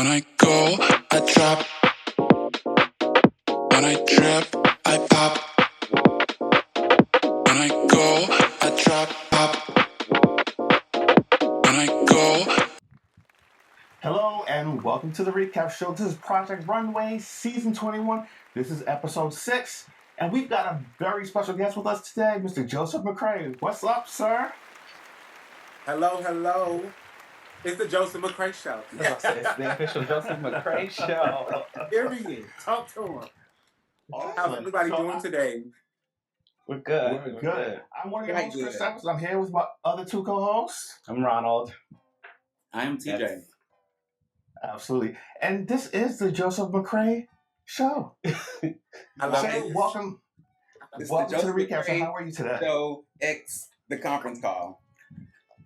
When I go, I drop. When I trip, I pop. When I go, I drop, pop. When I go. Hello and welcome to the recap show. This is Project Runway, season 21. This is episode 6. And we've got a very special guest with us today, Mr. Joseph McRae. What's up, sir? Hello. It's the Joseph McRae Show. It's the official Joseph McRae Show. Period. Talk to him. Awesome. How's everybody doing today? We're good. We're good. I'm one of your Very hosts, Chris good. Evans. I'm here with my other two co-hosts. I'm Ronald. I'm TJ. Yes. Absolutely. And this is the Joseph McRae Show. I love So, it. welcome This is to the Joseph recap show. McRae How are you today? Show X the conference call.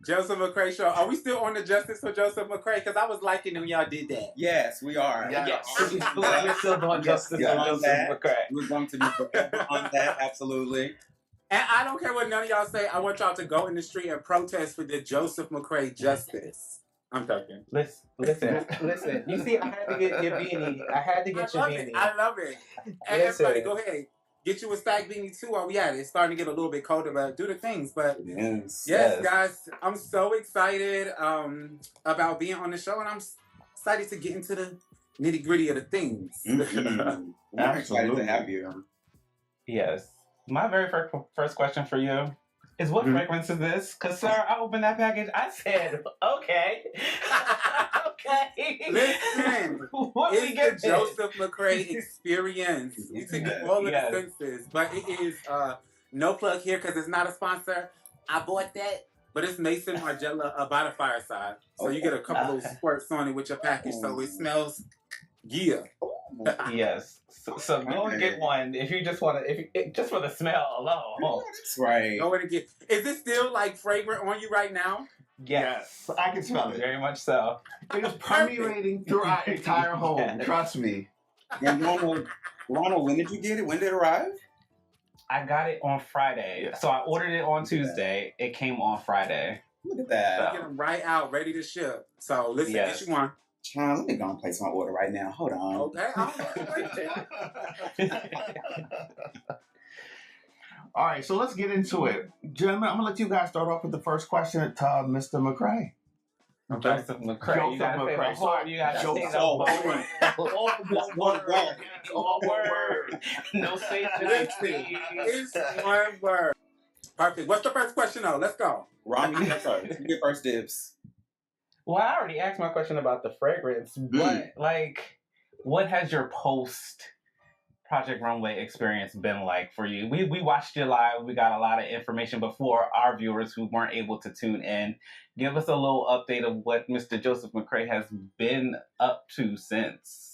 Joseph McRae Show. Are we still on the Justice for Joseph McRae? Because I was liking when y'all did that. Yes, we are. Yeah. We're still doing justice Yeah, for on Joseph that. McRae. We're going to be forever on that, absolutely. And I don't care what none of y'all say. I want y'all to go in the street and protest for the Joseph McRae justice. I'm talking. Listen. You see, I had to get your beanie. I love it. And Listen. everybody, go ahead. Get you a stack beanie too while we at it. It's starting to get a little bit colder, but do the things. But Yes. yes, guys, I'm so excited about being on the show, and I'm excited to get into the nitty gritty of the things. Mhm. We're excited to have you. Yes. My very first question for you is, what fragrance is this? Because, sir, I opened that package. I said, okay. Okay. Listen, What we it's get the Joseph McRae experience. We took all of Yes. the senses, but it is no plug here because it's not a sponsor. I bought that, but it's Mason Margiela by the fireside, so you get a couple of squirts on it with your package, so it smells Yes. So go and get one if you just want to, just for the smell alone. That's right. Go and get. Is it still like fragrant on you right now? Yes. I can smell it. Very much so. It is permeating through our entire home. Trust me. And Ronald, when did you get it? When did it arrive? I got it on Friday. Yeah. So I ordered it on Tuesday. It came on Friday. Look at that. Get them right out, ready to ship. So listen, Yes. get you one. Child, let me go and place my order right now. Hold on. Okay. All right, so let's get into it. Gentlemen, I'm going to let you guys start off with the first question to Mr. McRae. Joseph McRae. You gotta say the whole- you gotta say the whole word. One word. All word. No space to It's one word. Perfect. What's the first question though? Let's go. Ron, you get first. You get first dibs. Well, I already asked my question about the fragrance, but what has your post Project Runway experience been like for you? We watched you live. We got a lot of information, but for our viewers who weren't able to tune in, give us a little update of what Mr. Joseph McRae has been up to since.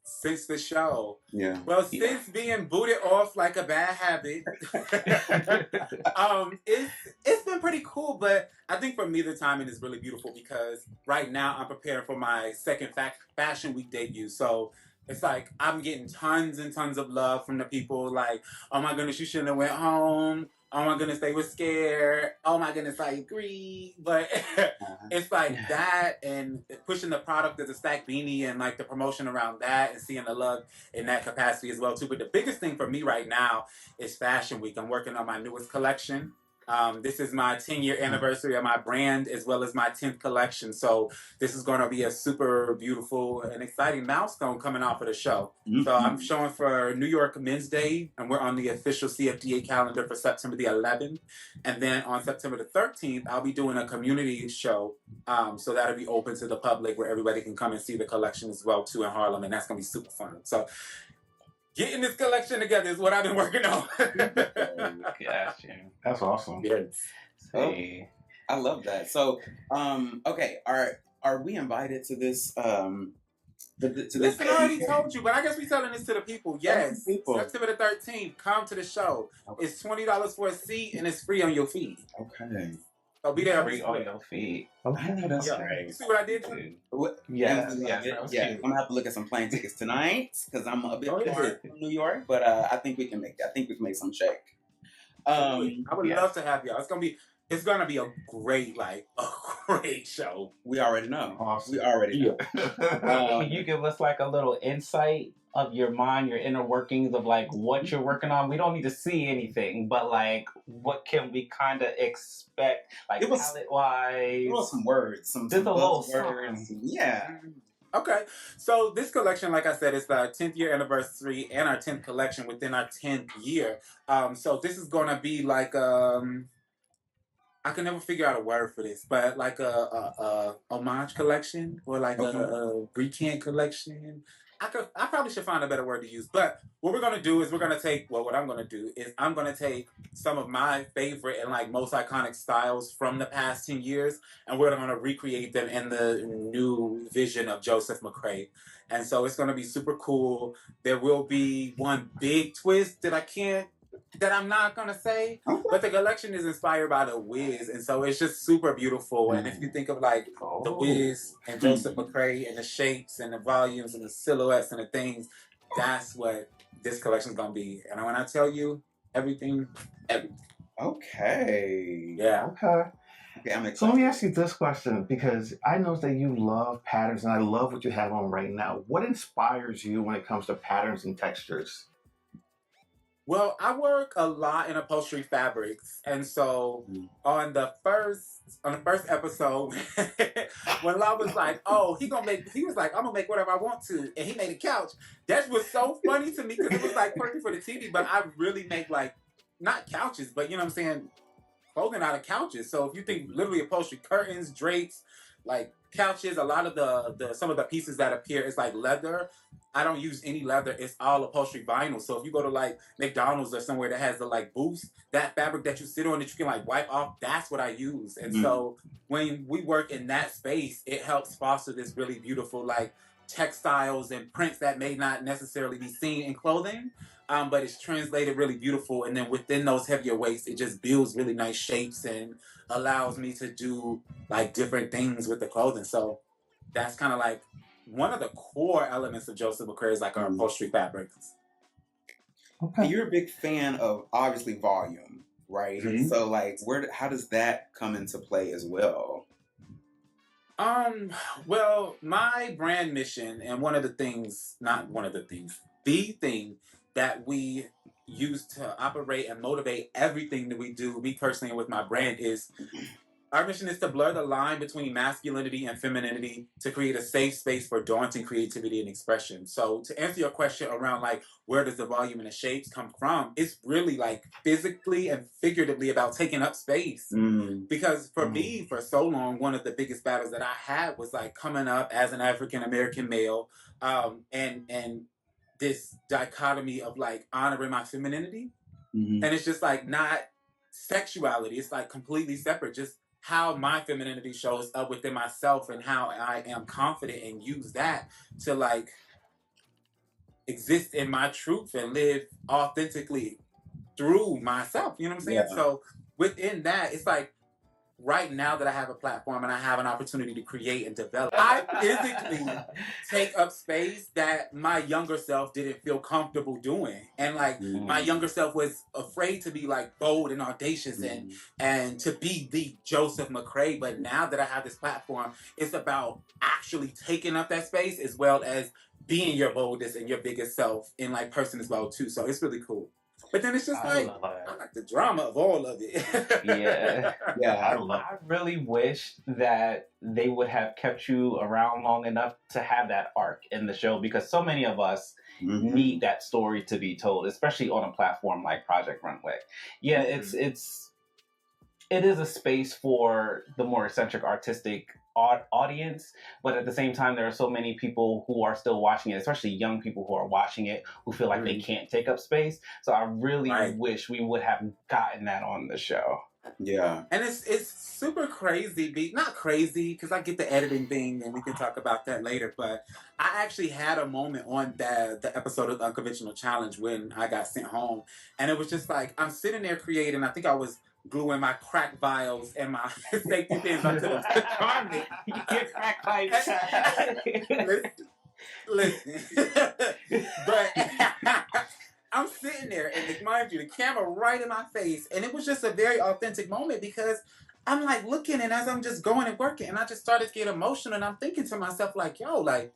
Since the show. Yeah. Well, since being booted off like a bad habit, it's been pretty cool. But I think for me, the timing is really beautiful because right now I'm preparing for my second Fashion Week debut. So it's like I'm getting tons and tons of love from the people. Like, oh my goodness, you shouldn't have went home. Oh my goodness, they were scared. Oh my goodness, I agree. But it's like that and pushing the product as a stack beanie and like the promotion around that and seeing the love in that capacity as well too. But the biggest thing for me right now is Fashion Week. I'm working on my newest collection. This is my 10-year anniversary of my brand as well as my 10th collection. So this is going to be a super beautiful and exciting milestone coming off of the show. So I'm showing for New York Men's Day, and we're on the official CFDA calendar for September the 11th. And then on September the 13th, I'll be doing a community show. So that'll be open to the public where everybody can come and see the collection as well too in Harlem. And that's going to be super fun. So getting this collection together is what I've been working on. Gotcha. That's awesome. Yes. See. I love that. So, okay, are we invited to this? Listen, I already told you, but I guess we're telling this to the people. Yes, People. September the 13th, come to the show. Okay. It's $20 for a seat, and it's free on your feed. Okay. So be there. Free on your feet. I know that's Yeah. right. You see what I did? Dude. What? Yes, that was yeah. cute. I'm gonna have to look at some plane tickets tonight because I'm a bit Oh, yeah. far from New York, but I think we can make. I think we can make some shake. I would yes. love to have y'all. It's gonna be It's gonna be a great, like a great show. We already know. Awesome. We already know. Can you give us like a little insight of your mind, your inner workings of like what you're working on? We don't need to see anything, but like what can we kind of expect, like It was- palette wise? There was some words, some Just a little words. something. Yeah. Okay, so this collection, like I said, is the 10th year anniversary and our 10th collection within our 10th year. So this is gonna be like I can never figure out a word for this, but like a homage collection or like a recant collection. I probably should find a better word to use. But what we're gonna do is what I'm gonna do is I'm gonna take some of my favorite and like most iconic styles from the past 10 years, and we're gonna recreate them in the new vision of Joseph McRae. And so it's gonna be super cool. There will be one big twist that I'm not gonna say, but the collection is inspired by The Wiz, and so it's just super beautiful. And if you think of like The Wiz and Joseph McRae and the shapes and the volumes and the silhouettes and the things, that's what this collection is gonna be. And when I tell you everything. Okay. Yeah. Okay. Okay, I'm excited. So let me ask you this question, because I know that you love patterns and I love what you have on right now. What inspires you when it comes to patterns and textures? Well, I work a lot in upholstery fabrics, and so on the first episode, when Law was like, "Oh, he was like, I'm gonna make whatever I want to," and he made a couch. That was so funny to me because it was like perfect for the TV. But I really make like not couches, but you know what I'm saying, clothing out of couches. So if you think literally upholstery, curtains, drapes, like couches, a lot of the some of the pieces that appear is like leather. I don't use any leather. It's all upholstery vinyl. So if you go to like McDonald's or somewhere that has the like booths, that fabric that you sit on that you can like wipe off, that's what I use. And so when we work in that space, it helps foster this really beautiful like textiles and prints that may not necessarily be seen in clothing, but it's translated really beautiful. And then within those heavier weights, it just builds really nice shapes and allows me to do like different things with the clothing. So that's kind of like one of the core elements of Joseph McRae is like our upholstery fabrics. Okay. You're a big fan of obviously volume, right? Mhm. So like, how does that come into play as well? Well, my brand mission and the thing that we use to operate and motivate everything that we do, me personally and with my brand, is our mission is to blur the line between masculinity and femininity to create a safe space for daunting creativity and expression. So to answer your question around like where does the volume and the shapes come from, it's really like physically and figuratively about taking up space. Because for me, for so long, one of the biggest battles that I had was like coming up as an African American male, and this dichotomy of like honoring my femininity, and it's just like not sexuality. It's like completely separate. Just how my femininity shows up within myself and how I am confident and use that to like exist in my truth and live authentically through myself. You know what I'm saying? Yeah. So within that, it's like right now that I have a platform and I have an opportunity to create and develop, I physically take up space that my younger self didn't feel comfortable doing. And like my younger self was afraid to be like bold and audacious and to be the Joseph McRae. But now that I have this platform, it's about actually taking up that space as well as being your boldest and your biggest self in like person as well too. So it's really cool. But then it's just I like the drama of all of it. Yeah. I I really wish that they would have kept you around long enough to have that arc in the show, because so many of us need that story to be told, especially on a platform like Project Runway. Yeah, it is a space for the more eccentric artistic audience, but at the same time there are so many people who are still watching it, especially young people who are watching it, who feel like they can't take up space. So I really wish we would have gotten that on the show. Yeah. And it's super crazy, not crazy because I get the editing thing and we can talk about that later, but I actually had a moment on the episode of the Unconventional Challenge when I got sent home, and it was just like I'm sitting there creating. I think I was gluing my crack vials and my safety pins onto the garment. Your crack pipes. Listen. But I'm sitting there, and mind you, the camera right in my face, and it was just a very authentic moment because I'm like looking, and as I'm just going and working, and I just started to get emotional, and I'm thinking to myself like, yo, like,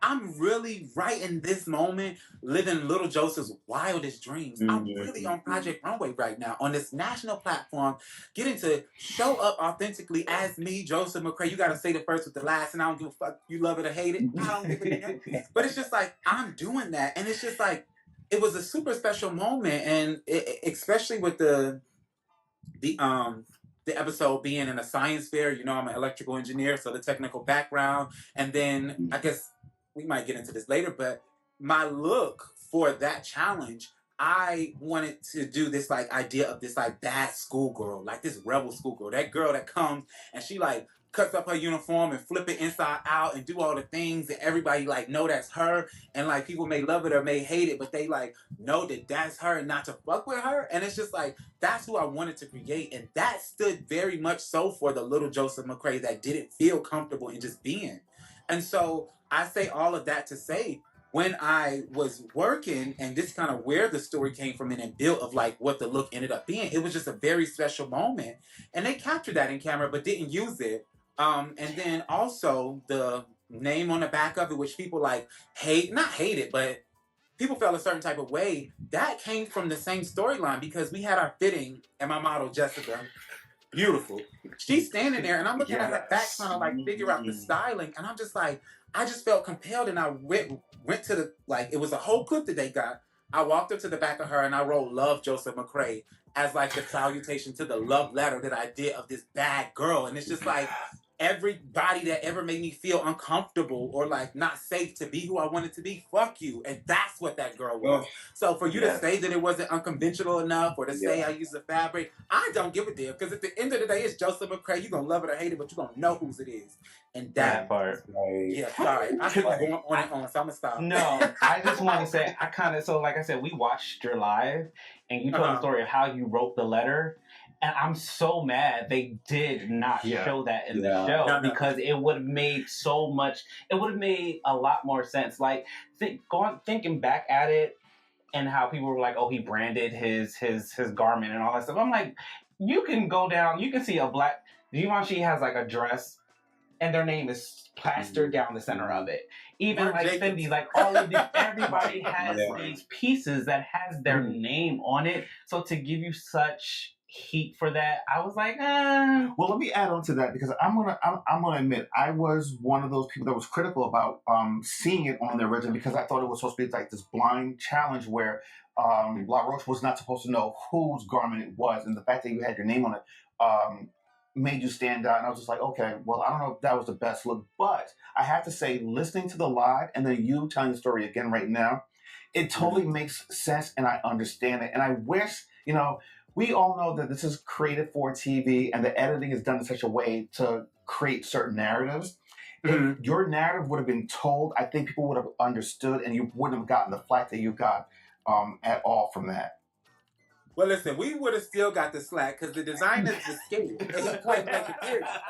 I'm really right in this moment living little Joseph's wildest dreams. I'm really on Project Runway right now on this national platform, getting to show up authentically as me, Joseph McRae. You got to say the first with the last, and I don't give a fuck. You love it or hate it. I don't give a damn. But it's just like, I'm doing that. And it's just like, it was a super special moment. And especially with the the episode being in a science fair. You know, I'm an electrical engineer, so the technical background. And then I guess we might get into this later, but my look for that challenge, I wanted to do this like idea of this like bad schoolgirl, like this rebel schoolgirl, that girl that comes and she like cuts up her uniform and flip it inside out and do all the things and everybody like know that's her, and like people may love it or may hate it, but they like know that that's her and not to fuck with her. And it's just like, that's who I wanted to create, and that stood very much so for the little Joseph McRae that didn't feel comfortable in just being. And so I say all of that to say, when I was working, and this kind of where the story came from and built of like what the look ended up being, it was just a very special moment. And they captured that in camera, but didn't use it. And then also the name on the back of it, which people like not hate it, but people felt a certain type of way. That came from the same storyline, because we had our fitting, and my model, Jessica, beautiful. She's standing there, and I'm looking at her back, trying to like figure out the styling, and I'm just like, I just felt compelled, and I went to the, like, it was a whole clip that they got. I walked up to the back of her and I wrote "Love Joseph McRae" as like the salutation to the love letter that I did of this bad girl, and it's just like, everybody that ever made me feel uncomfortable or like not safe to be who I wanted to be, fuck you. And that's what that girl was. So for you to say that it wasn't unconventional enough, or to say I used the fabric, I don't give a damn, because at the end of the day, it's Joseph McRae. You're gonna love it or hate it, but you're gonna know whose it is. And that part. Yeah, sorry. I keep going on and on, so I'm gonna stop. No, I just want to say, so like I said, we watched your live, and you told the story of how you wrote the letter. And I'm so mad they did not show that in the show, because it would have made it would have made a lot more sense. Like, thinking back at it, and how people were like, oh, he branded his garment and all that stuff. I'm like, you can go down, you can see a black, Givenchy has like a dress, and their name is plastered down the center of it. Even like Fendi, like all of these, everybody has these pieces that has their name on it. So to give you such heat for that, I was like, Well, let me add on to that, because I'm gonna admit, I was one of those people that was critical about seeing it on the original, because I thought it was supposed to be like this blind challenge where La Roche was not supposed to know whose garment it was, and the fact that you had your name on it made you stand out. And I was just like, okay, well, I don't know if that was the best look, but I have to say, listening to the live and then you telling the story again right now, it totally makes sense, and I understand it. And I wish, we all know that this is created for TV, and the editing is done in such a way to create certain narratives. If your narrative would have been told, I think people would have understood, and you wouldn't have gotten the flack that you got at all from that. Well, listen, we would have still got the slack, because the designers were scared.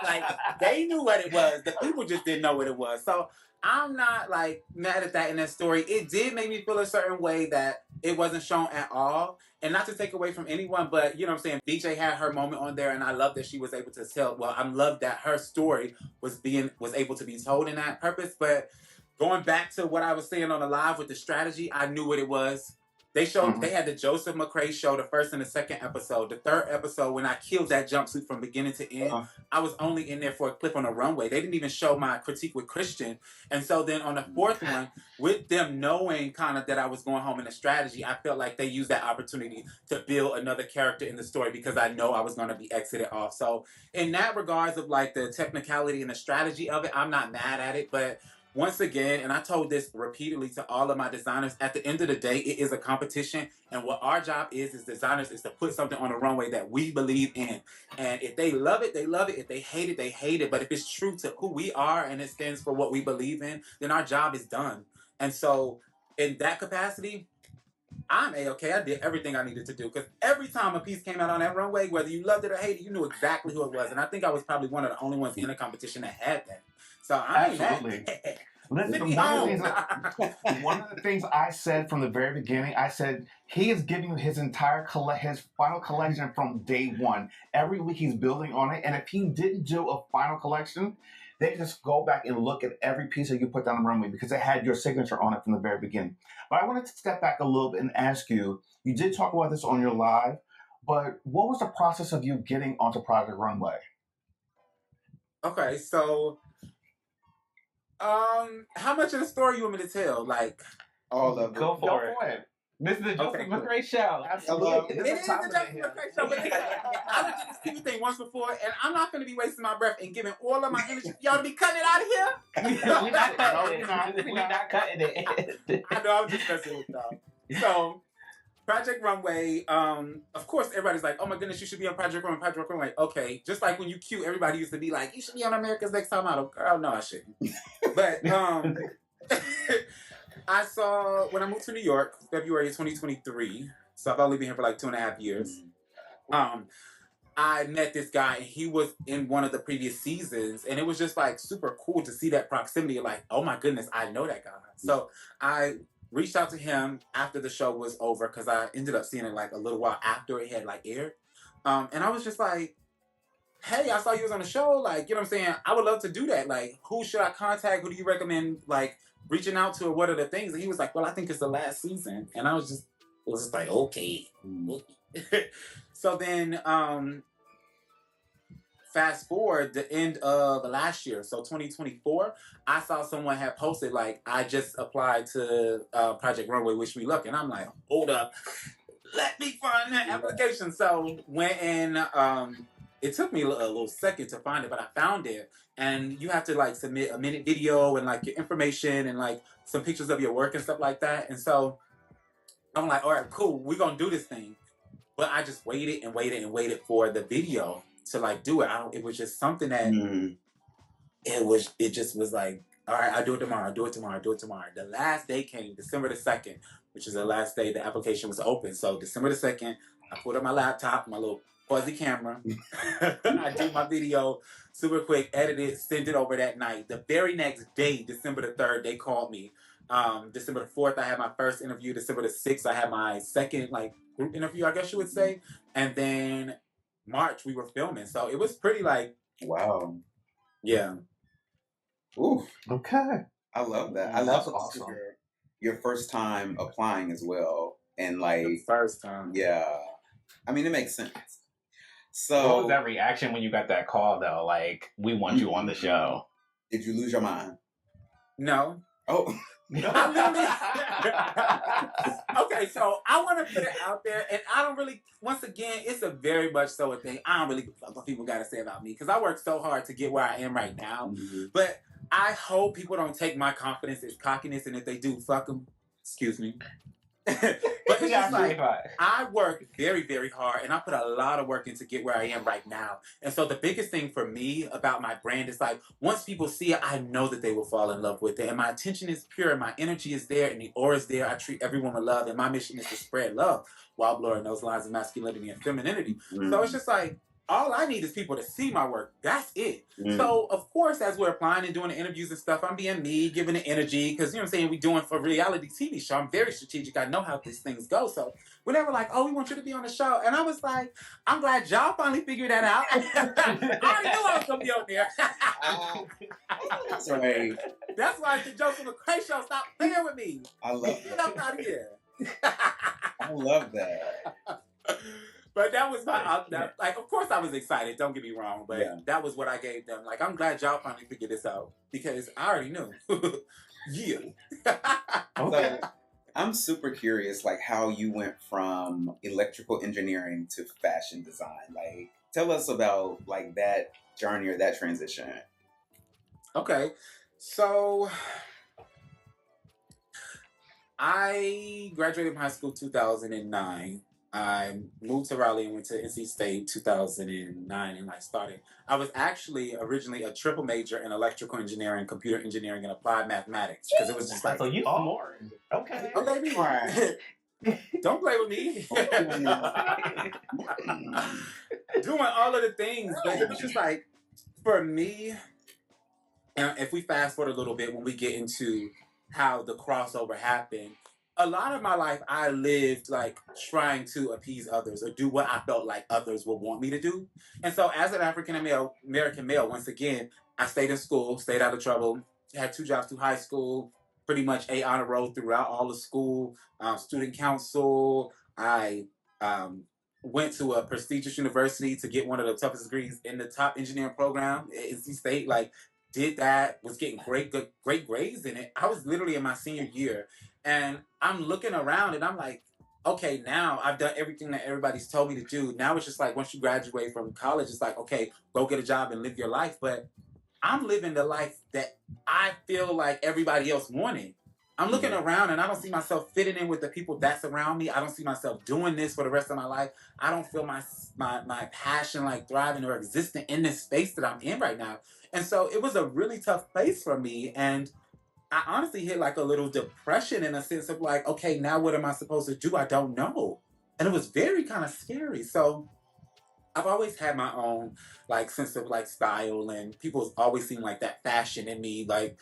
Like, they knew what it was. The people just didn't know what it was. So I'm not like mad at that in that story. It did make me feel a certain way that it wasn't shown at all. And not to take away from anyone, but you know what I'm saying, BJ had her moment on there, and I love that she was able to tell. Well, I love that her story was able to be told in that purpose. But going back to what I was saying on the live with the strategy, I knew what it was. They showed, they had the Joseph McRae show, the first and the second episode. The third episode, when I killed that jumpsuit from beginning to end, I was only in there for a clip on the runway. They didn't even show my critique with Christian. And so then on the fourth one, with them knowing kind of that I was going home in a strategy, I felt like they used that opportunity to build another character in the story, because I know I was going to be exited off. So in that regards of like the technicality and the strategy of it, I'm not mad at it. But once again, and I told this repeatedly to all of my designers, at the end of the day, it is a competition. And what our job is designers, is to put something on the runway that we believe in. And if they love it, they love it. If they hate it, they hate it. But if it's true to who we are and it stands for what we believe in, then our job is done. And so in that capacity, I'm A-okay. I did everything I needed to do. Because every time a piece came out on that runway, whether you loved it or hated it, you knew exactly who it was. And I think I was probably one of the only ones in the competition that had that. So I ain't mad. Listen, Send me home. one of the things I said from the very beginning, I said he is giving you his entire his final collection from day one. Every week he's building on it, and if he didn't do a final collection, they can just go back and look at every piece that you put down the runway because it had your signature on it from the very beginning. But I wanted to step back a little bit and ask you. You did talk about this on your live, but what was the process of you getting onto Project Runway? Okay, so how much of the story you want me to tell? Like, All of Go it. for it. This is the Joseph McRae show. Absolutely. it is the Joseph McRae show, but I done did this TV thing once before, and I'm not going to be wasting my breath and giving all of my energy for y'all to be cutting it out of here. We're not cutting it. We're not cutting it. I know, I'm just messing with y'all. So, Project Runway, of course, everybody's like, oh my goodness, you should be on Project Runway, Project Runway. Okay, just like when you cute, everybody used to be like, you should be on America's Next Top Model. Girl, no, I shouldn't. But, I saw, when I moved to New York, February 2023, so I've only been here for like 2.5 years, I met this guy, and he was in one of the previous seasons, and it was just like super cool to see that proximity, like, oh my goodness, I know that guy. So I reached out to him after the show was over, because I ended up seeing it like a little while after it had like aired, and I was just like, hey, I saw you was on the show, like, you know what I'm saying, I would love to do that, like, who should I contact, who do you recommend, like, reaching out to, or what are the things? And he was like, well, I think it's the last season. And I was just like, okay. So then, fast forward the end of last year, so 2024, I saw someone had posted, like, I just applied to Project Runway, wish me luck. And I'm like, hold up, let me find that application. So went in, it took me a little second to find it, but I found it. And you have to like submit a minute video and like your information and like some pictures of your work and stuff like that. And so I'm like, all right, cool, we're gonna do this thing. But I just waited and waited and waited for the video to like do it. It was just something that it just was like, all right, I'll do it tomorrow, I'll do it tomorrow, I'll do it tomorrow. The last day came, December the 2nd, which is the last day the application was open. So December the 2nd, I pulled up my laptop, my little fuzzy camera. I did my video super quick, edited, sent it over that night. The very next day, December the 3rd, they called me. December the 4th, I had my first interview. December the 6th, I had my second like group interview, I guess you would say. And then March, we were filming. So it was pretty like, wow. Yeah. Ooh. Okay. I love that. I That's love awesome. Your first time applying as well. And like, The first time. Yeah. I mean, it makes sense. So What was that reaction when you got that call though? Like, we want you on the show. Did you lose your mind? No. Oh. Okay, so I want to put it out there, and I don't really, once again, it's a very much so a thing. I don't really know what people got to say about me, because I worked so hard to get where I am right now. But I hope people don't take my confidence as cockiness, and if they do, fuck them. Excuse me. But it's just like, I work very, very hard, and I put a lot of work in to get where I am right now. And so the biggest thing for me about my brand is like, once people see it, I know that they will fall in love with it. And my intention is pure, and my energy is there, and the aura is there. I treat everyone with love, and my mission is to spread love while blurring those lines of masculinity and femininity. So it's just like, all I need is people to see my work. That's it. So, of course, as we're applying and doing the interviews and stuff, I'm being me, giving the energy, because, you know what I'm saying, we're doing for a reality TV show. I'm very strategic. I know how these things go. So, when they were like, oh, we want you to be on the show. And I was like, I'm glad y'all finally figured that out. I already knew I was going to be on there. That's right. That's why the Joseph McRae show, stop playing with me. I love Get that. out of here. I love that. But that was my, like, of course I was excited, don't get me wrong, but that was what I gave them. Like, I'm glad y'all finally figured this out, because I already knew. Yeah. Okay. So, I'm super curious, like, how you went from electrical engineering to fashion design. Like, tell us about, like, that journey or that transition. Okay. So, I graduated from high school 2009. I moved to Raleigh and went to NC State 2009 and like started. I was actually originally a triple major in electrical engineering, computer engineering, and applied mathematics, because it was just like, So you smart. Okay. okay, me. Don't play with me. Doing all of the things, but it was just like, for me, And if we fast forward a little bit, when we get into how the crossover happened, a lot of my life I lived like trying to appease others or do what I felt like others would want me to do. And so, as an African American male, once again, I stayed in school, stayed out of trouble, had 2 jobs through high school, pretty much ate on a road throughout all the school, student council. I um, went to a prestigious university to get one of the toughest degrees in the top engineering program at NC State. Like, did that, was getting great grades in it. I was literally in my senior year, and I'm looking around and I'm like, okay, now I've done everything that everybody's told me to do. Now it's just like once you graduate from college, it's like, okay, go get a job and live your life. But I'm living the life that I feel like everybody else wanted. I'm looking around and I don't see myself fitting in with the people that's around me. I don't see myself doing this for the rest of my life. I don't feel my passion like thriving or existing in this space that I'm in right now. And so it was a really tough place for me. And I honestly hit like a little depression in a sense of like, okay, now what am I supposed to do? I don't know. And it was very kind of scary. So I've always had my own like sense of like style, and people always seen like that fashion in me. Like,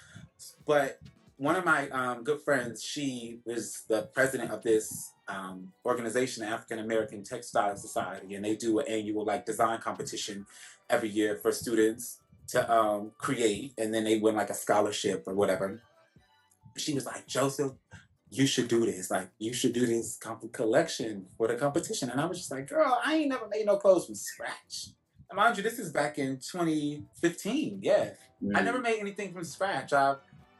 but one of my good friends, she was the president of this organization, African American Textile Society, and they do an annual like design competition every year for students to create, and then they win like a scholarship or whatever. She was like, Joseph, you should do this. Like, you should do this collection for the competition. And I was just like, girl, I ain't never made no clothes from scratch. And mind you, this is back in 2015. Yeah. I never made anything from scratch. I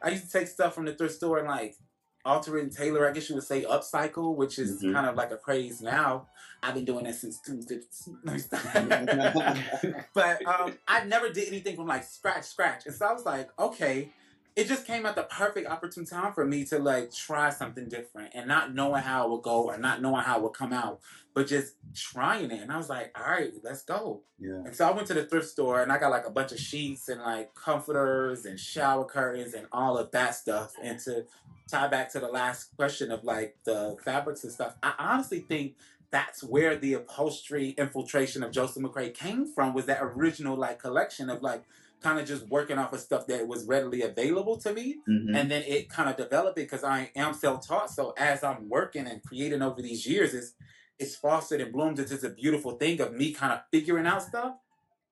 used to take stuff from the thrift store and like alter it and tailor, I guess you would say upcycle, which is kind of like a craze now. I've been doing that since 2015. But I never did anything from like scratch. And so I was like, okay, it just came at the perfect opportune time for me to like try something different and not knowing how it would go or not knowing how it would come out, but just trying it. And I was like, all right, let's go. Yeah. And so I went to the thrift store and I got like a bunch of sheets and like comforters and shower curtains and all of that stuff. And to tie back to the last question of like the fabrics and stuff, I honestly think that's where the upholstery infiltration of Joseph McRae came from, was that original like collection of like kind of just working off of stuff that was readily available to me. And then it kind of developed it because I am self-taught. So as I'm working and creating over these years, it's fostered and bloomed into a beautiful thing of me kind of figuring out stuff.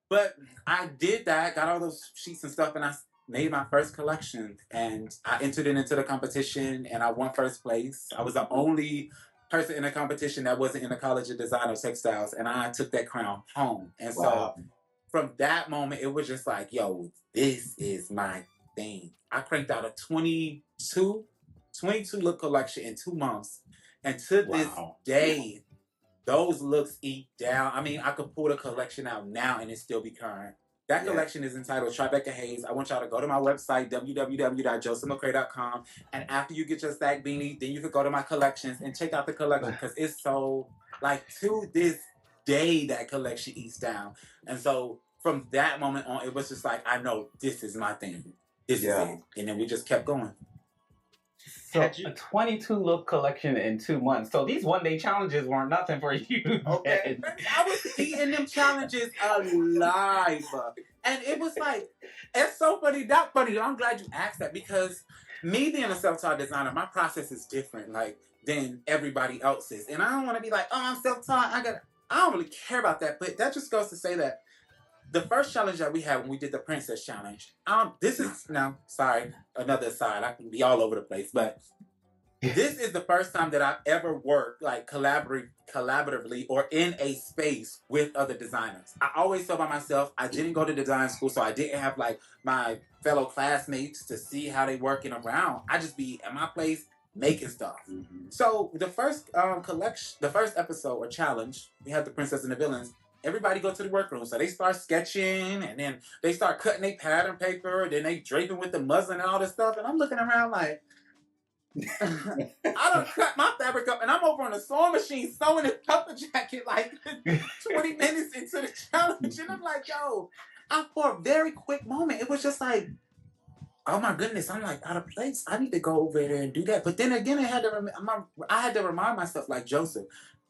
But I did that, got all those sheets and stuff, and I made my first collection. And I entered it into the competition, and I won first place. I was the only person in the competition that wasn't in the College of Design or Textiles, and I took that crown home. And so from that moment, it was just like, yo, this is my thing. I cranked out a 22 look collection in 2 months. And to this day, those looks eat down. I mean, I could pull the collection out now and it still be current. That collection is entitled Tribeca Hayes. I want y'all to go to my website, www.josephmcrae.com. And after you get your stack beanie, then you could go to my collections and check out the collection because it's so, like, to this day, that collection eats down. And so from that moment on, it was just like, I know this is my thing. This is it. And then we just kept going. So a 22 look collection in 2 months. So these one-day challenges weren't nothing for you. Okay. I was eating them challenges alive. And it was like, it's so funny, not funny. I'm glad you asked that because me being a self-taught designer, my process is different like than everybody else's. And I don't want to be like, oh, I'm self-taught. I don't really care about that. But that just goes to say that the first challenge that we had when we did the Princess Challenge, this is, now, sorry, another side. I can be all over the place, but this is the first time that I've ever worked like collaboratively or in a space with other designers. I always felt by myself. I didn't go to design school, so I didn't have like my fellow classmates to see how they working around. I just be at my place making stuff. So the first the first episode or challenge, we had the Princess and the Villains. Everybody go to the workroom. So they start sketching and then they start cutting their pattern paper. Then they draping with the muslin and all this stuff. And I'm looking around like, I done cut my fabric up and I'm over on the sewing machine sewing this puffer jacket like 20 minutes into the challenge. And I'm like, yo, for a very quick moment, it was just like, oh my goodness, I'm like out of place. I need to go over there and do that. But then again, I had to remind myself like, Joseph,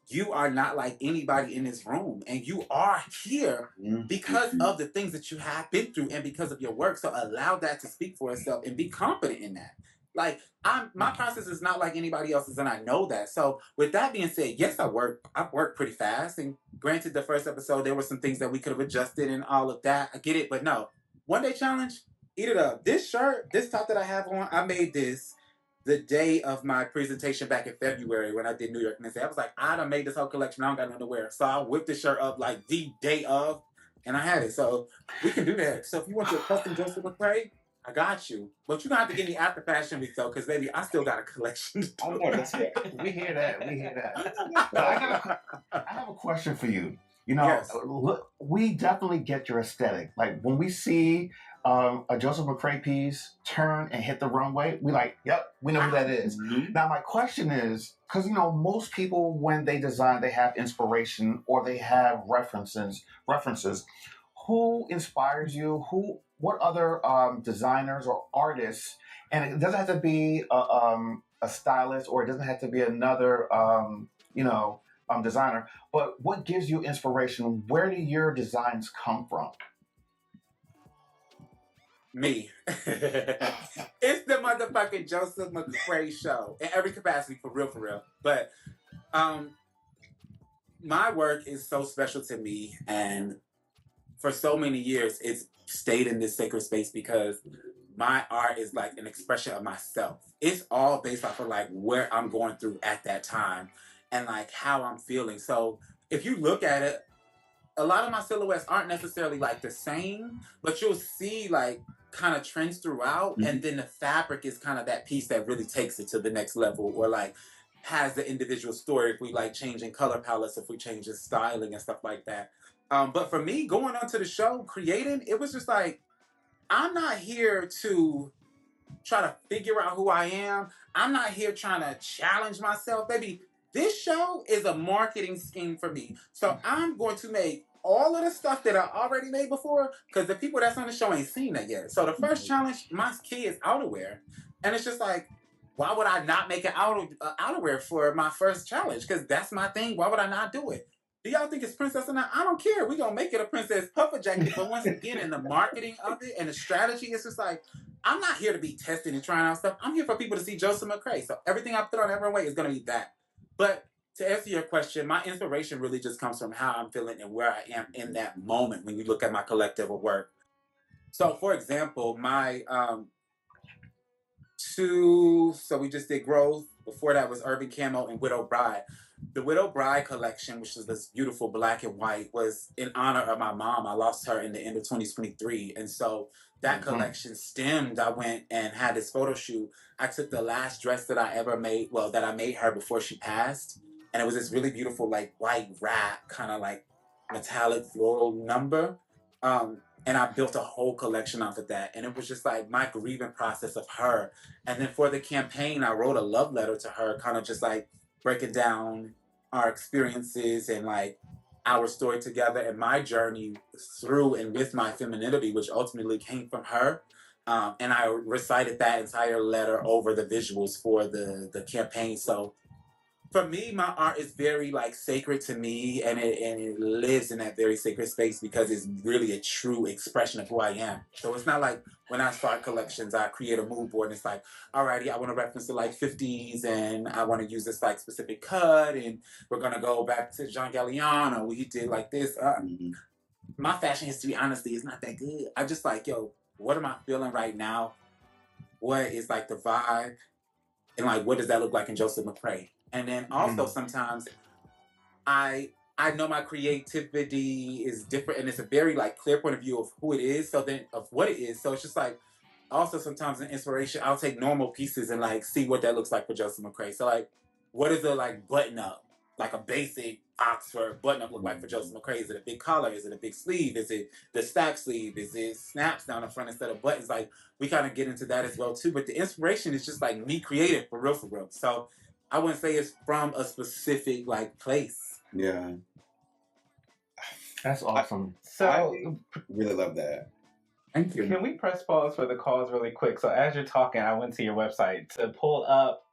you are not like anybody in this room, and you are here because of the things that you have been through and because of your work. So allow that to speak for itself and be confident in that. Like my process is not like anybody else's, and I know that. So with that being said, yes, I've worked pretty fast. And granted, the first episode there were some things that we could have adjusted and all of that. I get it, but no, 1 day challenge, eat it up. This shirt, this top that I have on, I made this the day of my presentation back in February when I did New York Wednesday. I was like, I done made this whole collection. I don't got nothing to wear. So I whipped the shirt up like the day of, and I had it. So we can do that. So if you want your custom Joseph McRae, I got you. But you're going to have to give me after Fashion Week, though, because, baby, I still got a collection to do. I know, that's it. We hear that. We hear that. But I have a question for you. You know, Yes. look, we definitely get your aesthetic. Like when we see a Joseph McRae piece turn and hit the runway, we like, yep, we know who that is. Now my question is, because you know, most people when they design, they have inspiration or they have references. Who inspires you? What other designers or artists? And it doesn't have to be a stylist, or it doesn't have to be another designer. But what gives you inspiration? Where do your designs come from? Me. It's the motherfucking Joseph McRae show in every capacity, for real. But my work is so special to me, and for so many years it's stayed in this sacred space because my art is like an expression of myself. It's all based off of like where I'm going through at that time and like how I'm feeling. So if you look at it, a lot of my silhouettes aren't necessarily like the same, but you'll see like kind of trends throughout, and then the fabric is kind of that piece that really takes it to the next level, or like has the individual story if we like changing color palettes, if we change the styling and stuff like that. But for me, going onto the show, creating, it was just like, I'm not here to try to figure out who I am. I'm not here trying to challenge myself. Baby, this show is a marketing scheme for me. So I'm going to make all of the stuff that I already made before, because the people that's on the show ain't seen that yet. So the first challenge, my key is outerwear. And it's just like, why would I not make an outerwear for my first challenge? Because that's my thing. Why would I not do it? Do y'all think it's princess or not? I don't care. We're going to make it a princess puffer jacket. But once again, in the marketing of it and the strategy, it's just like, I'm not here to be testing and trying out stuff. I'm here for people to see Joseph McRae. So everything I put on every way is going to be that. But to answer your question, my inspiration really just comes from how I'm feeling and where I am in that moment when you look at my collective of work. So, for example, my so we just did Growth. Before that was Urban Camo and Widow Bride. The Widow Bride collection, which is this beautiful black and white, was in honor of my mom. I lost her in the end of 2023. And so that collection stemmed. I went and had this photo shoot. I took the last dress that I ever made, that I made her before she passed. And it was this really beautiful, like, white wrap, kind of like metallic floral number. And I built a whole collection off of that. And it was just like my grieving process of her. And then for the campaign, I wrote a love letter to her, kind of just like breaking down our experiences and like our story together and my journey through and with my femininity, which ultimately came from her. And I recited that entire letter over the visuals for the campaign. So for me, my art is very like sacred to me, and it lives in that very sacred space because it's really a true expression of who I am. So it's not like when I start collections, I create a mood board and it's like, alrighty, I want to reference the like 50s and I want to use this like specific cut and we're gonna go back to John Galliano. We did like this. My fashion history, honestly, is not that good. I just like, yo, what am I feeling right now? What is like the vibe? And like, what does that look like in Joseph McRae? And then also sometimes I know my creativity is different and it's a very like clear point of view of who it is, so then of what it is. So it's just like also sometimes an inspiration, I'll take normal pieces and like see what that looks like for Joseph McRae. So like, what is the like button up, like a basic Oxford button up look like for Joseph McRae? Is it a big collar? Is it a big sleeve? Is it the stack sleeve? Is it snaps down the front instead of buttons? Like we kind of get into that as well too. But the inspiration is just like me creating for real. So I wouldn't say it's from a specific like place. Yeah. That's awesome. I really love that. Thank you. Can we press pause for the calls really quick? So as you're talking, I went to your website to pull up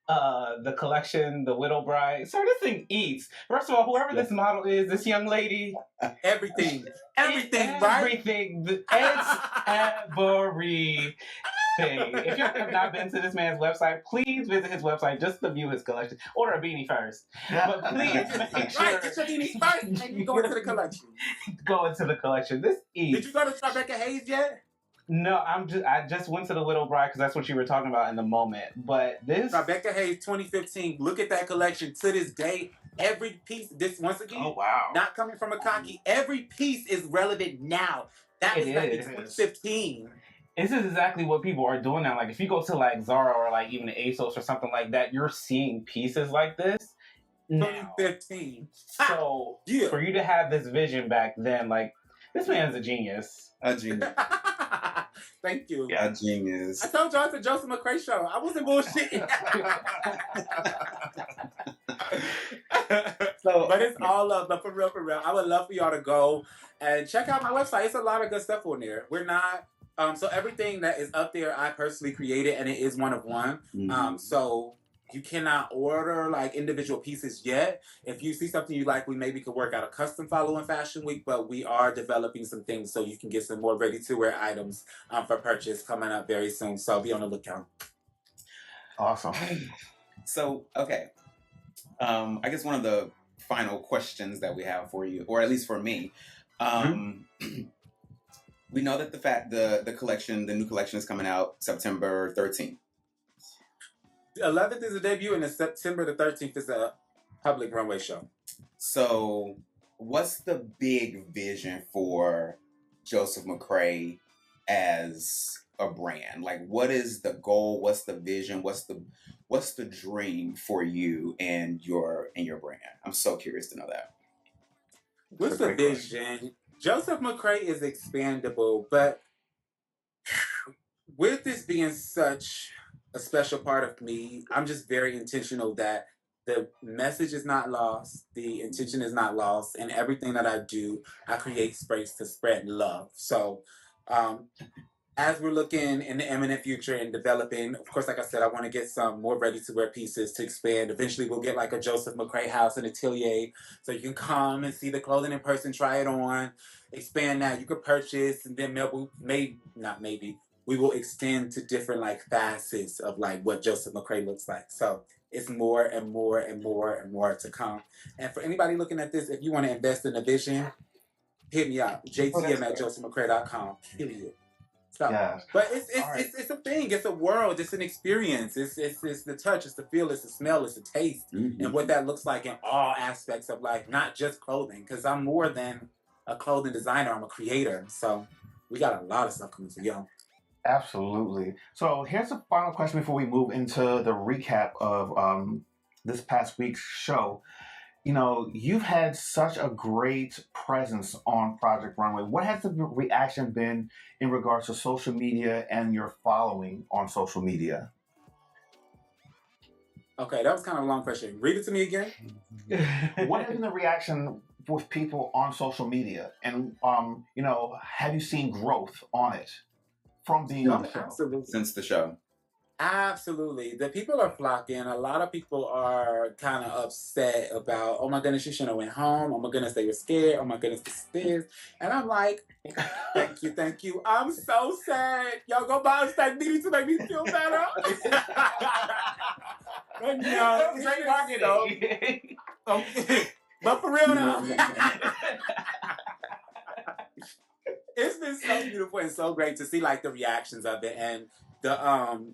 the collection, the Widow Bride. Sir, this thing eats. First of all, whoever this model is, this young lady, Everything, right? everything. It's everything. If you have not been to this man's website, please visit his website just to view his collection. Order a beanie first, but please make sure. Right, get your beanies first, and you go into the collection. Go into the collection. This eats. Did you go to Rebecca Hayes yet? No, I just went to the Widow Bride because that's what you were talking about in the moment. But this Rebecca Hayes 2015. Look at that collection to this day. Every piece, this once again, Oh wow! not coming from a cocky. Every piece is relevant now. That was back in 2015. This is exactly what people are doing now. Like if you go to like Zara or like even ASOS or something like that, you're seeing pieces like this. 2015. So for you to have this vision back then, like this man's a genius. A genius. Thank you. Yeah, a genius. I told y'all it's a Joseph McRae show. I wasn't bullshitting. But it's all love. But for real, I would love for y'all to go and check out my website. It's a lot of good stuff on there. We're not. So everything that is up there, I personally created, and it is one of one. Mm-hmm. So you cannot order like individual pieces yet. If you see something you like, we maybe could work out a custom follow in Fashion Week, but we are developing some things so you can get some more ready-to-wear items for purchase coming up very soon. So be on the lookout. Awesome. So, okay. I guess one of the final questions that we have for you, or at least for me, we know that the collection, the new collection is coming out September 13th. The 11th is a debut, and September the 13th is a public runway show. So, what's the big vision for Joseph McRae as a brand? Like, what is the goal? What's the vision? What's the dream for you and your brand? I'm so curious to know that. What's the vision? Joseph McRae is expandable, but with this being such a special part of me, I'm just very intentional that the message is not lost, the intention is not lost, and everything that I do, I create space to spread love. So, as we're looking in the imminent future and developing, of course, like I said, I want to get some more ready-to-wear pieces to expand. Eventually, we'll get like a Joseph McRae house and atelier, so you can come and see the clothing in person, try it on, expand that. You could purchase, and then we will extend to different like facets of like what Joseph McRae looks like. So it's more and more and more and more to come. And for anybody looking at this, if you want to invest in a vision, hit me up. JTM@JosephMcRae.com. Period. So, Yeah. but it's a thing. It's a world. It's an experience. It's the touch. It's the feel. It's the smell. It's the taste, and what that looks like in all aspects of life, not just clothing. Because I'm more than a clothing designer. I'm a creator. So we got a lot of stuff coming for y'all. Absolutely. So here's the final question before we move into the recap of this past week's show. You know, you've had such a great presence on Project Runway. What has the reaction been in regards to social media and your following on social media? Okay, that was kind of a long question. Read it to me again. What has been the reaction with people on social media? And, you know, have you seen growth on it from being on the show? Absolutely. Since the show. Absolutely. The people are flocking. A lot of people are kind of upset about, oh my goodness, you shouldn't have went home. Oh my goodness, they were scared. Oh my goodness, this. And I'm like, thank you. I'm so sad. Y'all go buy a stack meeting to make me feel better. But no, Great marketing. Okay. But for real now. It's been so beautiful and so great to see like the reactions of it. And the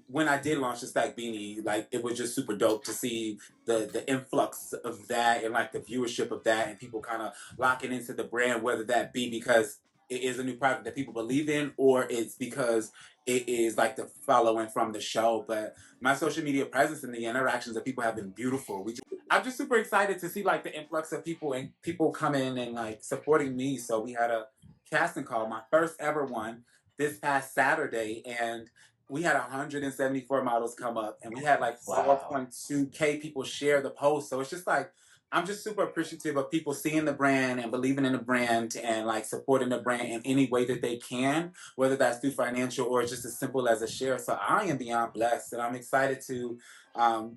when I did launch the stack beanie, like it was just super dope to see the influx of that and like the viewership of that and people kind of locking into the brand, whether that be because it is a new product that people believe in or it's because it is like the following from the show. But my social media presence and the interactions that people have been beautiful. I'm just super excited to see like the influx of people and people coming and like supporting me. So we had a casting call, my first ever one, this past Saturday, and we had 174 models come up, and we had like 4.2K people share the post. So it's just like I'm just super appreciative of people seeing the brand and believing in the brand and like supporting the brand in any way that they can, whether that's through financial or just as simple as a share. So I am beyond blessed, and I'm excited to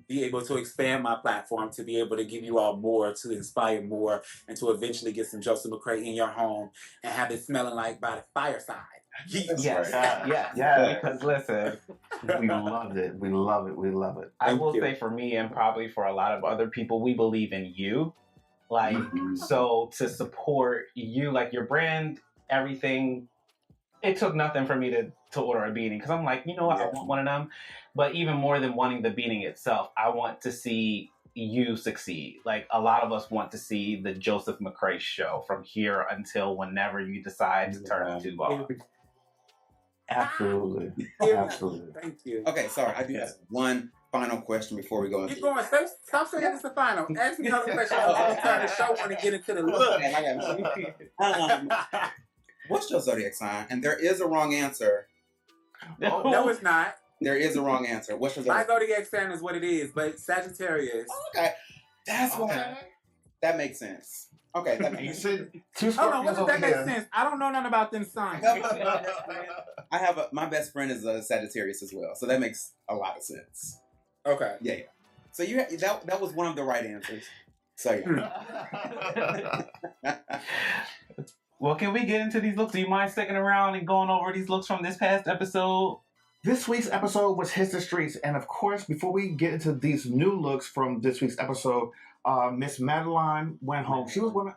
be able to expand my platform to be able to give you all more, to inspire more, and to eventually get some Joseph McRae in your home and have it smelling like by the fireside. That's Yes, right. yes. Yeah. Because listen, We love it. We love it. We love it. I Thank will you. say for me and probably for a lot of other people, we believe in you. Like, Mhm. so to support you, like your brand, everything, it took nothing for me to order a beanie because I'm like, you know what, I Yeah. want one of them. But even more than wanting the beanie itself, I want to see you succeed. Like a lot of us want to see the Joseph McRae show from here until whenever you decide to turn the tube off. Absolutely. Yeah. Absolutely. Thank you. Okay, sorry. I do have one final question before we go into Keep going. Stop saying it's the final. Ask me another question. I'm going to turn the show on and get into the look. Okay, I got you. What's your zodiac sign? And there is a wrong answer. No, it's not. There is a wrong answer. What's your My zodiac? zodiac sign is what it is, but Sagittarius. Okay, that's why. Okay. That makes sense. Okay, that You makes sense. said two Hold on, Scorpions what does over that make here. sense? I don't know nothing about them signs. I have my best friend is a Sagittarius as well, so that makes a lot of sense. Okay. Yeah. So that was one of the right answers. So yeah. Well, can we get into these looks? Do you mind sticking around and going over these looks from this past episode? This week's episode was Hit the Streets, and of course, before we get into these new looks from this week's episode, Miss Madeline went home. She was one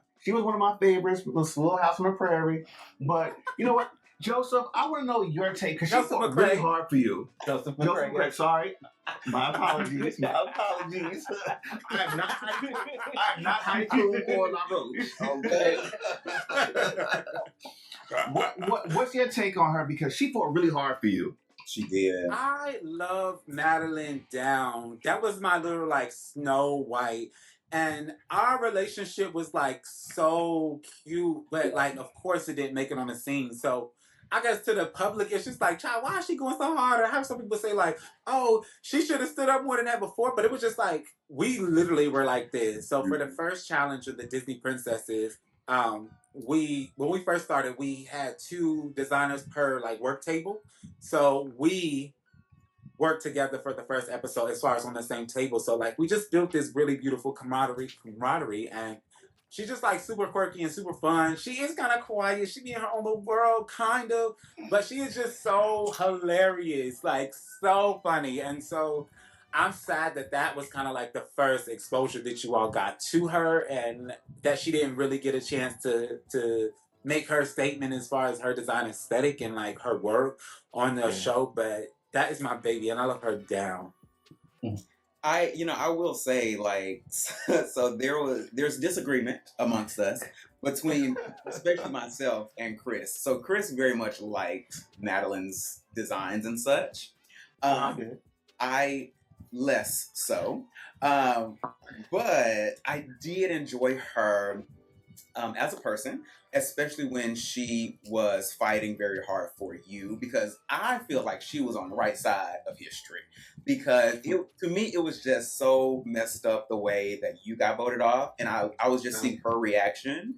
of my favorites, this Little House on the Prairie. But you know what, Joseph, I want to know your take because she Joseph fought McRae. really hard for you. Joseph Joseph McRae. McRae, sorry. My apologies. My apologies. I am not haiku or La Rouge. Okay. What's your take on her? Because she fought really hard for you. She did. I love Madeline Down. That was my little like Snow White. And our relationship was like so cute, but like of course it didn't make it on the scene. So I guess to the public, it's just like, child, why is she going so hard? Or I have some people say like, oh, she should have stood up more than that before. But it was just like, we literally were like this. So for the first challenge of the Disney Princesses, when we first started, we had 2 designers per like work table. So we worked together for the first episode as far as on the same table. So like we just built this really beautiful camaraderie, and she's just like super quirky and super fun. She is kind of quiet. She be in her own little world, kind of, but she is just so hilarious, like so funny. And so I'm sad that was kind of like the first exposure that you all got to her, and that she didn't really get a chance to make her statement as far as her design aesthetic and like her work on the show. But that is my baby, and I love her down. I will say, like, so there's disagreement amongst us between especially myself and Chris. So Chris very much liked Madeline's designs and such. I less so. But I did enjoy her as a person, especially when she was fighting very hard for you, because I feel like she was on the right side of history. Because to me, it was just so messed up the way that you got voted off, and I was just seeing her reaction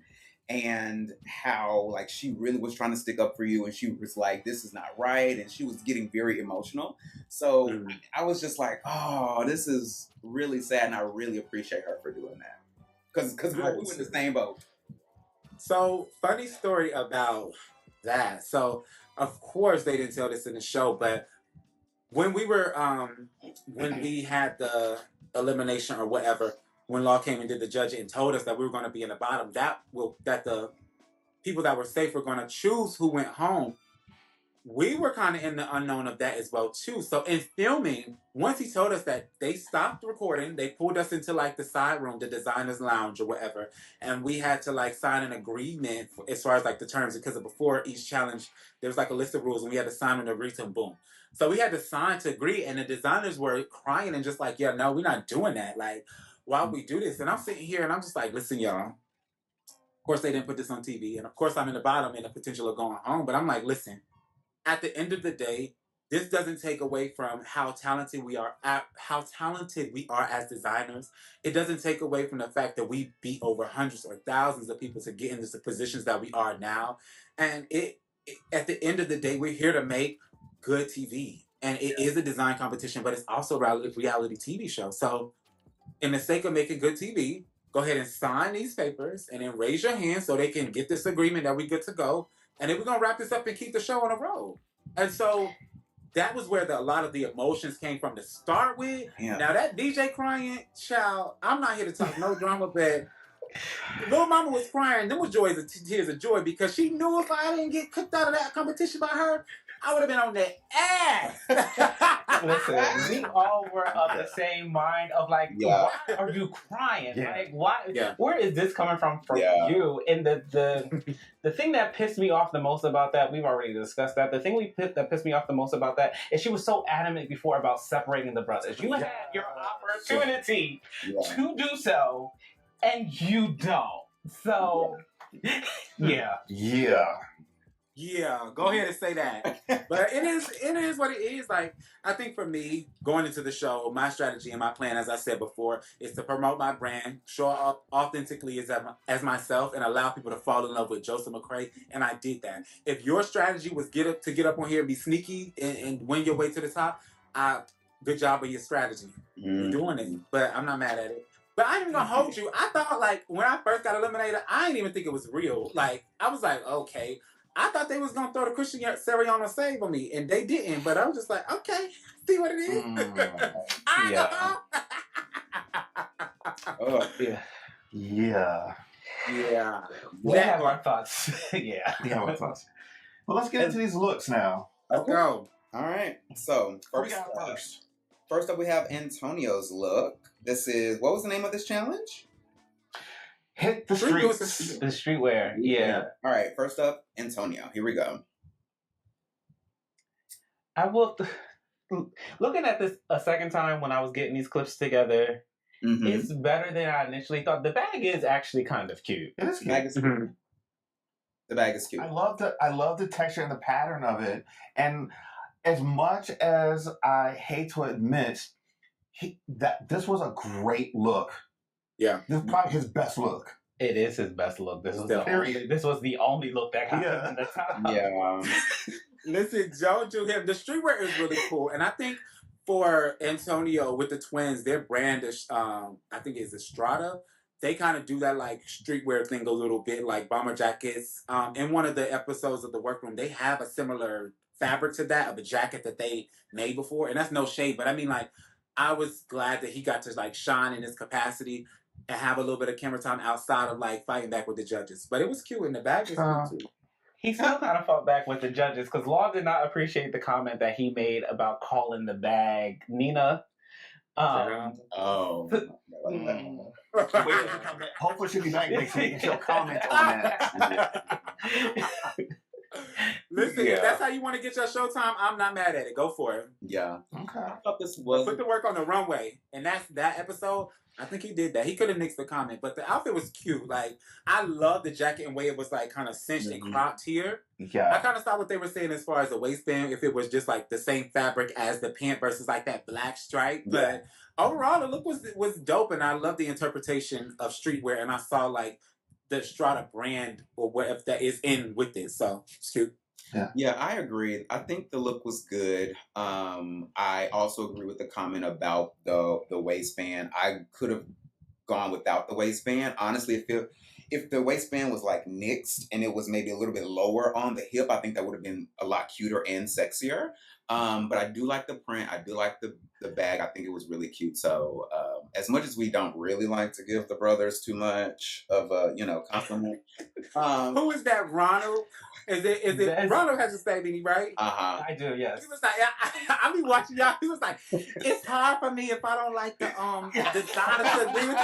and how like she really was trying to stick up for you, and she was like, "This is not right," and she was getting very emotional. So I was just like, "Oh, this is really sad," and I really appreciate her for doing that because we were in the same boat. So, funny story about that. So, of course, they didn't tell this in the show, but when we were, when we had the elimination or whatever, when Law came and did the judging and told us that we were going to be in the bottom, that the people that were safe were going to choose who went home. We were kind of in the unknown of that as well too. So in filming, once he told us that, they stopped recording, they pulled us into like the side room, the designer's lounge or whatever, and we had to like sign an agreement as far as like the terms, because before each challenge there was like a list of rules and we had to sign and agree to them, boom. So we had to sign to agree, and the designers were crying and just like, yeah, no, we're not doing that. Like, why would we do this? And I'm sitting here and I'm just like, listen, y'all. Of course they didn't put this on TV, and of course I'm in the bottom and the potential of going home, but I'm like, listen. At the end of the day, this doesn't take away from how talented we are as designers. It doesn't take away from the fact that we beat over hundreds or thousands of people to get into the positions that we are now. And at the end of the day, we're here to make good TV. And it is a design competition, but it's also a reality TV show. So in the sake of making good TV, go ahead and sign these papers and then raise your hand so they can get this agreement that we good to go. And then we're going to wrap this up and keep the show on the road. And so that was where a lot of the emotions came from to start with. Yeah. Now that DJ crying, child, I'm not here to talk no drama, but Little Mama was crying. Them was tears of joy because she knew if I didn't get kicked out of that competition by her, I would have been on that ass. Listen, we all were of the same mind of like, why are you crying? Yeah. Like, why? Yeah. Where is this coming from you? And the thing that pissed me off the most about that, we've already discussed that. The thing that pissed me off the most about that is she was so adamant before about separating the brothers. You had your opportunity to do so, and you don't. So, yeah. Yeah, go ahead and say that. But it is what it is. Like, I think for me, going into the show, my strategy and my plan, as I said before, is to promote my brand, show up authentically as myself, and allow people to fall in love with Joseph McRae. And I did that. If your strategy was get up on here and be sneaky and win your way to the top, good job with your strategy. You're doing it. But I'm not mad at it. But I ain't even gonna hold you. I thought, like, when I first got eliminated, I didn't even think it was real. Like, I was like, okay. I thought they was gonna throw the Christian Siriano save on me, and they didn't. But I was just like, okay, see what it is. Yeah. We have our thoughts. We have our thoughts. Well, let's get into these looks now. Let's go. All right. So first up, we have Antonio's look. This is, what was the name of this challenge? Hit the streets. The streetwear. Yeah. All right. First up, Antonio. Here we go. I will. Looking at this a second time when I was getting these clips together, it's better than I initially thought. The bag is actually kind of cute. It is cute. The bag is cute. I love the texture and the pattern of it. And as much as I hate to admit that this was a great look. Yeah. This is probably his best look. It is his best look. This was the only look that got him in the top. Yeah. Listen, Jojo, him. The streetwear is really cool. And I think for Antonio with the twins, their brand is, I think it's Estrada. They kind of do that like streetwear thing a little bit, like bomber jackets. In one of the episodes of The Workroom, they have a similar fabric to that, of a jacket that they made before. And that's no shade, but I mean, like, I was glad that he got to like shine in his capacity and have a little bit of camera time outside of like fighting back with the judges. But it was cute, and the bag was cute too. He still kind of fought back with the judges because Law did not appreciate the comment that he made about calling the bag Nina. Hopefully she'll be back next week and she'll comment on that. Listen, if that's how you want to get your showtime, I'm not mad at it. Go for it. Yeah. Okay. I thought this was... Put the work on the runway. And that episode, I think he did that. He could have nixed the comment, but the outfit was cute. Like, I love the jacket and way it was like kind of cinched and cropped here. Yeah. I kind of saw what they were saying as far as the waistband, if it was just like the same fabric as the pant versus like that black stripe. But overall, the look was dope, and I love the interpretation of streetwear, and I saw like the Strata brand or whatever that is in with it. So it's cute. Yeah, I agree. I think the look was good. I also agree with the comment about the waistband. I could have gone without the waistband. Honestly, if the waistband was like nixed and it was maybe a little bit lower on the hip, I think that would have been a lot cuter and sexier. But I do like the print. I do like the bag. I think it was really cute. So as much as we don't really like to give the brothers too much of a compliment. Who is that, Ronald? Is it Ronald has a baby, right? I do, yes. He was like, I be watching y'all. He was like, it's hard for me if I don't like the designer to agree with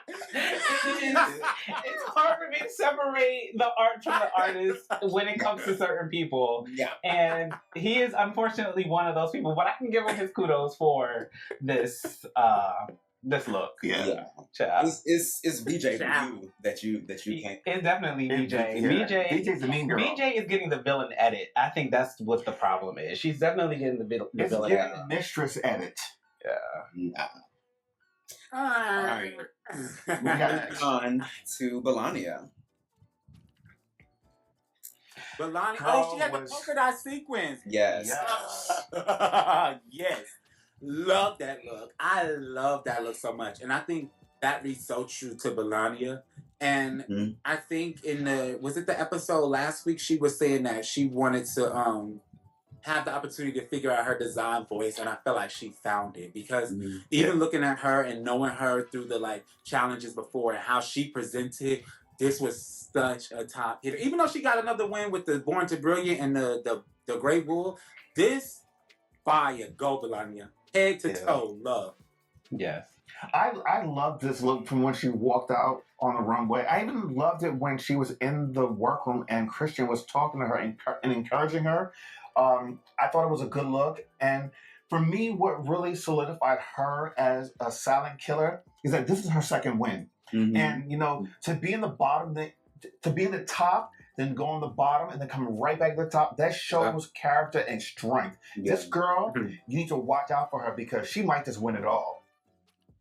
It's hard for me to separate the art from the artist when it comes to certain people. Yeah. And he is unfortunately one of those people, but I can give him his kudos for this this look. Yeah. Child. It's VJ for you that you can't. It's definitely BJ. Yeah. BJ's the mean girl. BJ is getting the villain edit. I think that's what the problem is. She's definitely getting the villain It's edit. getting mistress edit. Nah. All right. Moving on to Melania. Melania, she had the polka dot sequence. Yes. Yes. Love that look. I love that look so much. And I think that reads so true to Melania. And I think was it the episode last week, she was saying that she wanted to have the opportunity to figure out her design voice, and I felt like she found it because even looking at her and knowing her through the challenges before and how she presented, this was such a top hitter. Even though she got another win with the Born to Brilliant and the Great Bull, this fire, go Melania, head to toe, love. Yes. I loved this look from when she walked out on the runway. I even loved it when she was in the workroom and Christian was talking to her and encouraging her. I thought it was a good look. And for me, what really solidified her as a silent killer is that this is her second win. And, to be in the bottom, to be in the top, then go on the bottom and then come right back to the top, that shows character and strength. This girl, you need to watch out for her because she might just win it all.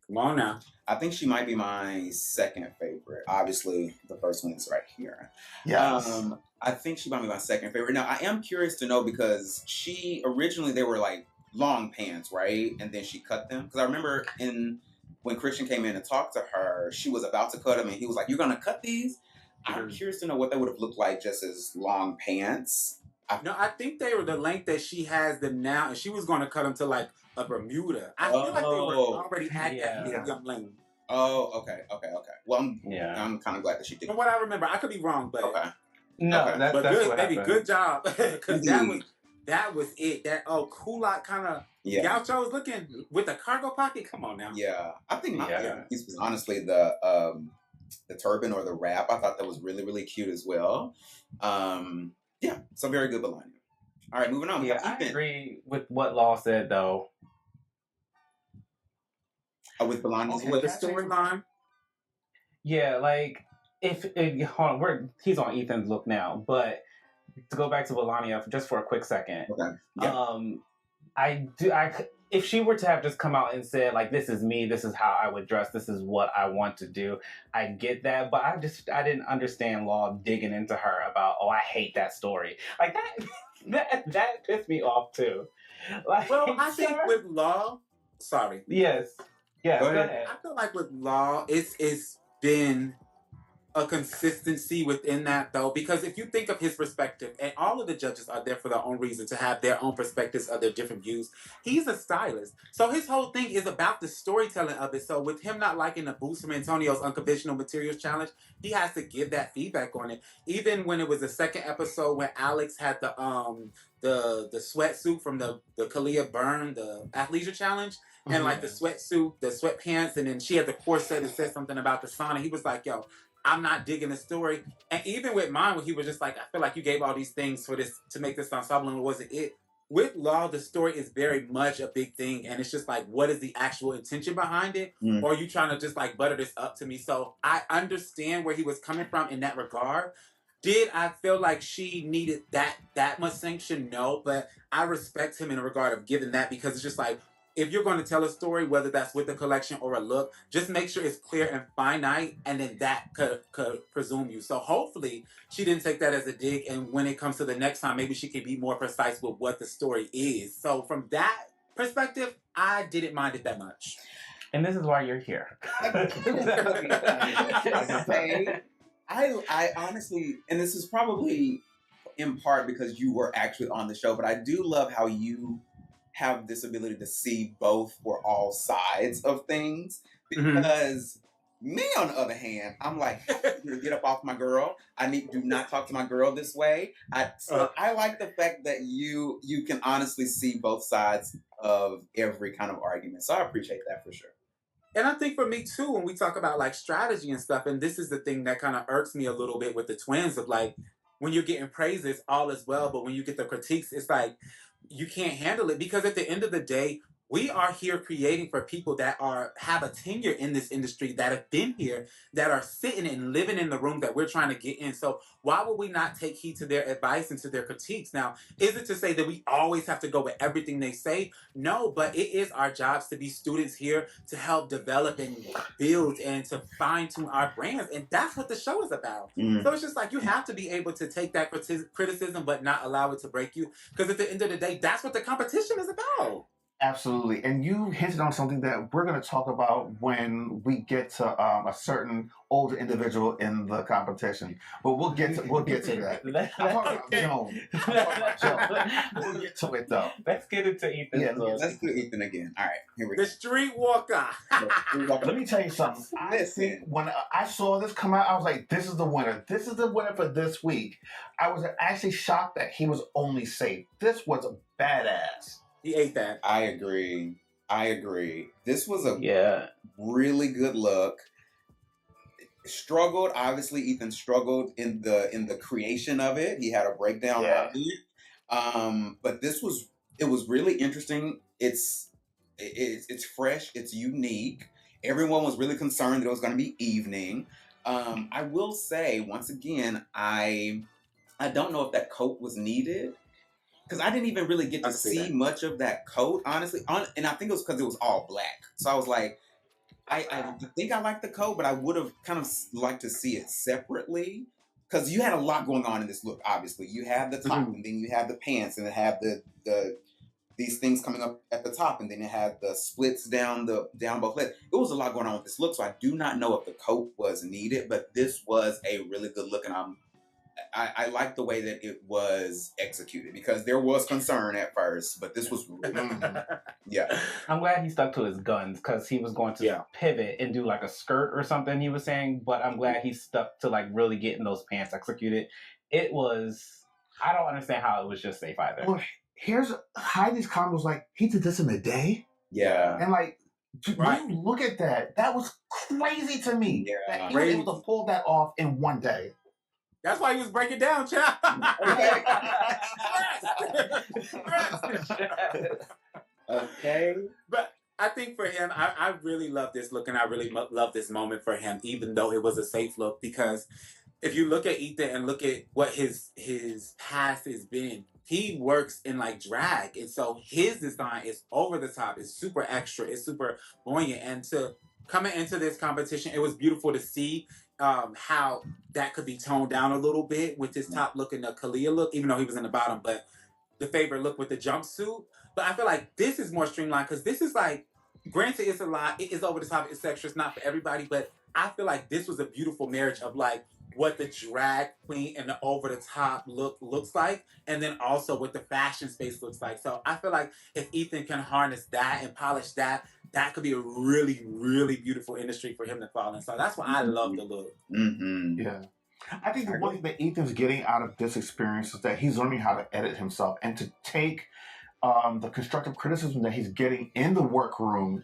Come on now. I think she might be my second favorite. Obviously, the first one is right here. Yes. I think she might be my second favorite. Now, I am curious to know because she originally, they were long pants, right? And then she cut them. Because I remember when Christian came in and talked to her, she was about to cut them and he was like, "You're going to cut these?" I'm curious to know what they would have looked like just as long pants. I think they were the length that she has them now, and she was going to cut them to a Bermuda. I feel like they were already at that medium length. Oh, okay. Well, I'm kind of glad that she did. From what I remember, I could be wrong, but no, that's good, what baby, happened. good job, because that was it. That culotte kind of gaucho was looking with a cargo pocket. Come on now. Yeah, I think my favorite piece was honestly the turban or the wrap. I thought that was really, really cute as well. So very good, Melania. All right, moving on. Yeah, I agree with what Law said though. With Melania, with the storyline. Yeah, hold on, he's on Ethan's look now, but to go back to Melania just for a quick second. Okay. Yeah. If she were to have just come out and said this is me, this is how I would dress, this is what I want to do, I get that, but I didn't understand Law digging into her about, I hate that story. That pissed me off too. Well, I think with Law, sorry. Yes. Yeah, go ahead. I feel like with Law, it's been a consistency within that though, because if you think of his perspective, and all of the judges are there for their own reason to have their own perspectives of their different views. He's a stylist, so his whole thing is about the storytelling of it. So with him not liking the boost from Antonio's unconventional materials challenge, he has to give that feedback on it. Even when it was the second episode where Alex had the sweatsuit from the Kalia Byrne, the athleisure challenge, and the sweatsuit, the sweatpants, and then she had the corset that said something about the sauna. He was like, "Yo, I'm not digging the story." And even with mine, where he was just like, "I feel like you gave all these things for this to make this ensemble, and it wasn't it." With Law, the story is very much a big thing, and it's just what is the actual intention behind it? Or are you trying to just butter this up to me? So I understand where he was coming from in that regard. Did I feel like she needed that much sanction? No, but I respect him in the regard of giving that, because it's just if you're going to tell a story, whether that's with a collection or a look, just make sure it's clear and finite, and then that could presume you. So hopefully she didn't take that as a dig, and when it comes to the next time, maybe she can be more precise with what the story is. So from that perspective, I didn't mind it that much. And this is why you're here. I honestly, and this is probably in part because you were actually on the show, but I do love how you have this ability to see both or all sides of things, because me, on the other hand, I'm like, get up off my girl. Do not talk to my girl this way. I like the fact that you can honestly see both sides of every kind of argument. So I appreciate that for sure. And I think for me too, when we talk about strategy and stuff, and this is the thing that kind of irks me a little bit with the twins of when you're getting praises, all is well, but when you get the critiques, it's you can't handle it, because at the end of the day, we are here creating for people that have a tenure in this industry, that have been here, that are sitting and living in the room that we're trying to get in. So why would we not take heed to their advice and to their critiques? Now, is it to say that we always have to go with everything they say? No, but it is our jobs to be students here to help develop and build and to fine tune our brands. And that's what the show is about. So it's just like you have to be able to take that criticism but not allow it to break you. Because at the end of the day, that's what the competition is about. Absolutely. And you hinted on something that we're going to talk about when we get to a certain older individual in the competition. But we'll get to that. I'm talking about Joan. We'll get to it, though. Let's get into Ethan. Yeah, let's do Ethan again. All right, here we go. The Streetwalker. Let me tell you something. I think when I saw this come out, I was like, this is the winner. This is the winner for this week. I was actually shocked that he was only safe. This was badass. He ate that. I agree. This was a really good look. Struggled, obviously. Ethan struggled in the creation of it. He had a breakdown of it. But it was really interesting. It's fresh. It's unique. Everyone was really concerned that it was going to be evening. I will say once again, I don't know if that coat was needed. Because I didn't even really get to see much of that coat, honestly. And I think it was because it was all black. So I was like, I think I like the coat, but I would have kind of liked to see it separately. Because you had a lot going on in this look, obviously. You have the top, and then you have the pants, and it had these things coming up at the top, and then it had the splits down both legs. It was a lot going on with this look, so I do not know if the coat was needed, but this was a really good look, and I like the way that it was executed because there was concern at first, but this was yeah. I'm glad he stuck to his guns because he was going to pivot and do like a skirt or something he was saying, but I'm glad he stuck to like really getting those pants executed. It was, I don't understand how it was just safe either. Well, here's Heidi's comment was like, he did this in a day? Yeah. And like, when you look at that, that was crazy to me. Yeah. That he was able to pull that off in one day. That's why he was breaking down, child. Okay. But I think for him, I really love this look, and I really love this moment for him, even though it was a safe look. Because if you look at Ethan and look at what his past has been, he works in like drag, and so his design is over the top. It's super extra. It's super buoyant, and to coming into this competition, it was beautiful to see how that could be toned down a little bit with this top look and the Kalia look, even though he was in the bottom, but the favorite look with the jumpsuit. But I feel like this is more streamlined because this is like, granted, it's a lot, it is over the top, it's extra, it's not for everybody, but I feel like this was a beautiful marriage of like what the drag queen and the over the top look looks like, and then also what the fashion space looks like. So I feel like if Ethan can harness that and polish that, that could be a really, really beautiful industry for him to fall in. So that's why I love the look. Mm-hmm. Yeah. I think the one thing that Ethan's getting out of this experience is that he's learning how to edit himself and to take the constructive criticism that he's getting in the workroom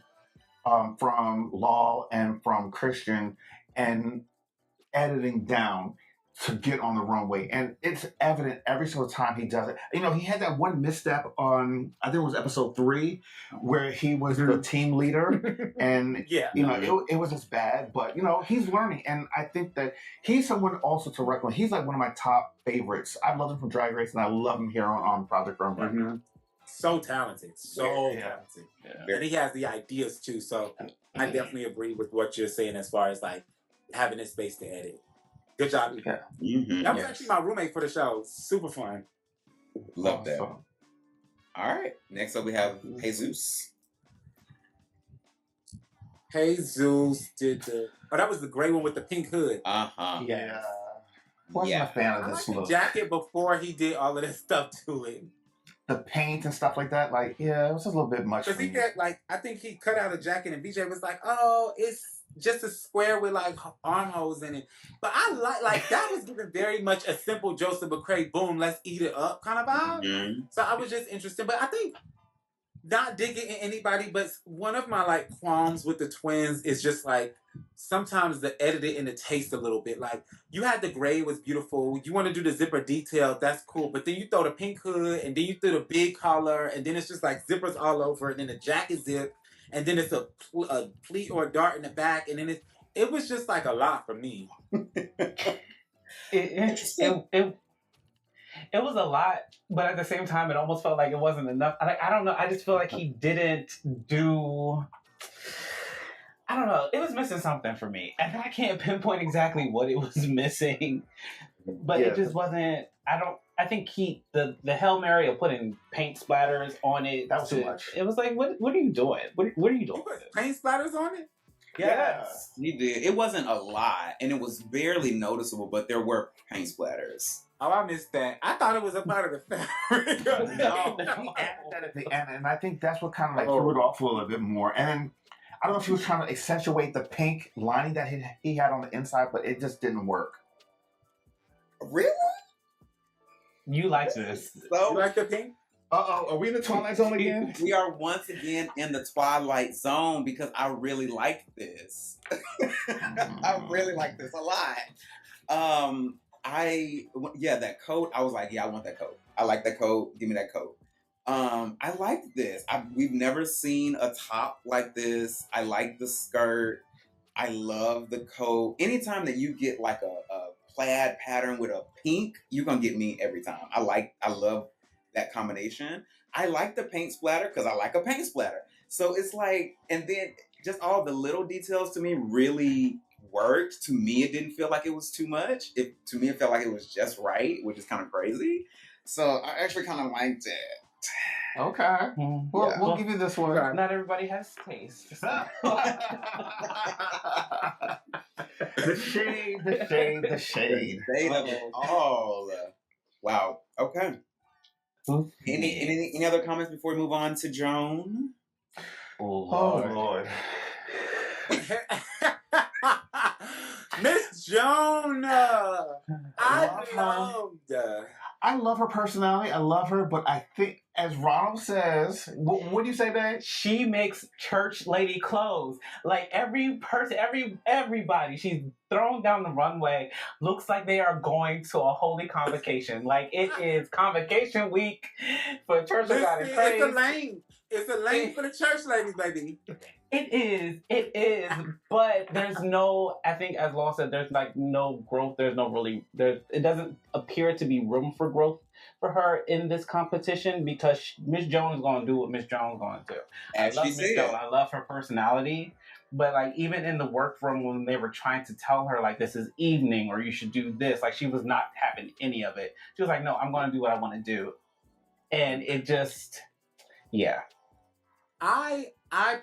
from Law and from Christian and editing down to get on the runway. And it's evident every single time he does it. You know, he had that one misstep on, I think it was episode 3, where he was the team leader. And, you know, it was just bad. But, you know, he's learning. And I think that he's someone also to recommend. He's like one of my top favorites. I love him from Drag Race, and I love him here on Project Runway. Mm-hmm. So talented. Talented. Yeah. And he has the ideas, too. So I definitely agree with what you're saying as far as, like, having this space to edit. Good job. Yeah. Mm-hmm. That was actually my roommate for the show. Super fun. Love that. All right. Next up, we have Jesus. Jesus did the... Oh, that was the gray one with the pink hood. Uh-huh. Yeah. Wasn't a fan of this look. The jacket before he did all of that stuff to it. The paint and stuff like that, like, yeah, it was just a little bit much. Because he got, like, I think he cut out a jacket and BJ was like, oh, it's just a square with, like, armholes in it. But I like, that was giving very much a simple Joseph McRae, boom, let's eat it up kind of vibe. Mm-hmm. So I was just interested. But I think not digging in anybody, but one of my like qualms with the twins is just like sometimes the editing and the taste a little bit. Like you had the gray was beautiful. You want to do the zipper detail, that's cool. But then you throw the pink hood, and then you throw the big collar, and then it's just like zippers all over, and then the jacket zip, and then it's a pleat or a dart in the back, and then it was just like a lot for me. It was a lot, but at the same time, it almost felt like it wasn't enough. I don't know. I just feel like he didn't do. I don't know. It was missing something for me, and I can't pinpoint exactly what it was missing. But it just wasn't. I think the Hail Mary of putting paint splatters on it. That was too much. It was like, what are you doing? What are you doing? You put paint splatters on it? Yes. He did. It wasn't a lot, and it was barely noticeable, but there were paint splatters. Oh, I missed that. I thought it was a part of the fabric. No, he added that at the end, and I think that's what kind of like threw it off a little bit more. And then I don't know if he was trying to accentuate the pink lining that he had on the inside, but it just didn't work. Really? You like this? You like the pink? Are we in the Twilight Zone again? We are once again in the Twilight Zone because I really like this. I really like this a lot. That coat. I was like, I want that coat. I like that coat. Give me that coat. I like this. We've never seen a top like this. I like the skirt. I love the coat. Anytime that you get like a plaid pattern with a pink, you're gonna get me every time. I love that combination. I like the paint splatter because I like a paint splatter. So it's like, and then just all the little details to me really worked. To me, it didn't feel like it was too much. To me, it felt like it was just right, which is kind of crazy. So I actually kind of liked it. Okay. We'll give you this one. Not everybody has taste. The shade. The shade of it all. Wow. Okay. Any other comments before we move on to Joan? Oh Lord. Miss Joan, I love her personality. I love her, but I think, as Ronald says, what do you say, babe? She makes church lady clothes. Like every person, everybody she's thrown down the runway looks like they are going to a holy convocation. Like it is convocation week for Church of God and Praise. It's a lane. It's a lane for the church ladies, baby. It is, but there's no, I think as Law said, there's like no growth, it doesn't appear to be room for growth for her in this competition because Miss Jones is going to do what Miss Jones is going to do. As she said. I love her personality, but like even in the workroom when they were trying to tell her like this is evening or you should do this, like she was not having any of it. She was like, no, I'm going to do what I want to do. And it just, yeah. I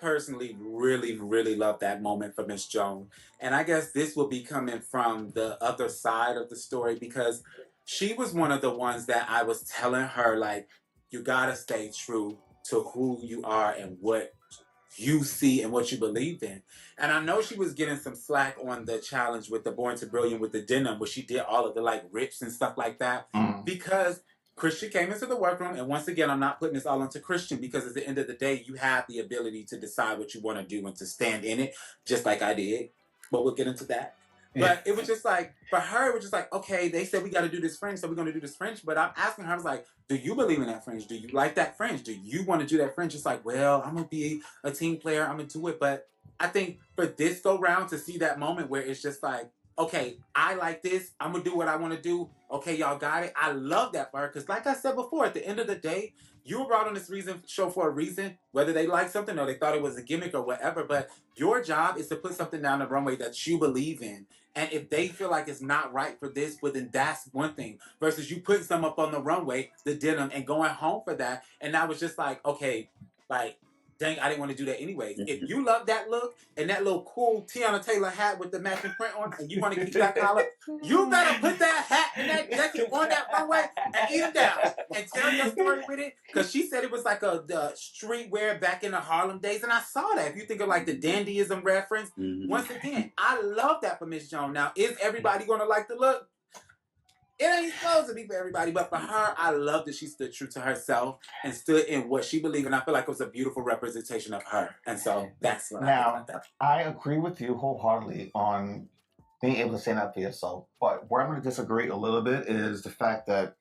personally really, really love that moment for Miss Joan. And I guess this will be coming from the other side of the story because she was one of the ones that I was telling her, like, you gotta stay true to who you are and what you see and what you believe in. And I know she was getting some slack on the challenge with the Born to Brilliant with the denim, where she did all of the like rips and stuff like that because Christian came into the workroom, and once again, I'm not putting this all onto Christian because at the end of the day, you have the ability to decide what you want to do and to stand in it, just like I did. But we'll get into that. But it was just like, for her, it was just like, okay, they said we got to do this fringe, so we're going to do this fringe. But I'm asking her, I was like, do you believe in that fringe? Do you like that fringe? Do you want to do that fringe? It's like, well, I'm going to be a team player. I'm going to do it. But I think for this go round to see that moment where it's just like, okay, I like this. I'm going to do what I want to do. Okay, y'all got it. I love that for her. Because like I said before, at the end of the day, you were brought on this show for a reason, whether they like something or they thought it was a gimmick or whatever. But your job is to put something down the runway that you believe in. And if they feel like it's not right for this, well, then that's one thing. Versus you putting some up on the runway, the denim, and going home for that. And I was just like, okay, like, dang, I didn't want to do that anyway. If you love that look and that little cool Tiana Taylor hat with the matching print on, and you want to keep that collar, you better put that hat and that jacket on that runway and eat it down and tell your story with it. Because she said it was like the streetwear back in the Harlem days, and I saw that. If you think of like the dandyism reference, once again, I love that for Miss Jones. Now, is everybody going to like the look? It ain't supposed to be for everybody, but for her, I love that she stood true to herself and stood in what she believed, and I feel like it was a beautiful representation of her. And so that's what I think Now, about that. I agree with you wholeheartedly on being able to stand up for yourself. But where I'm going to disagree a little bit is the fact that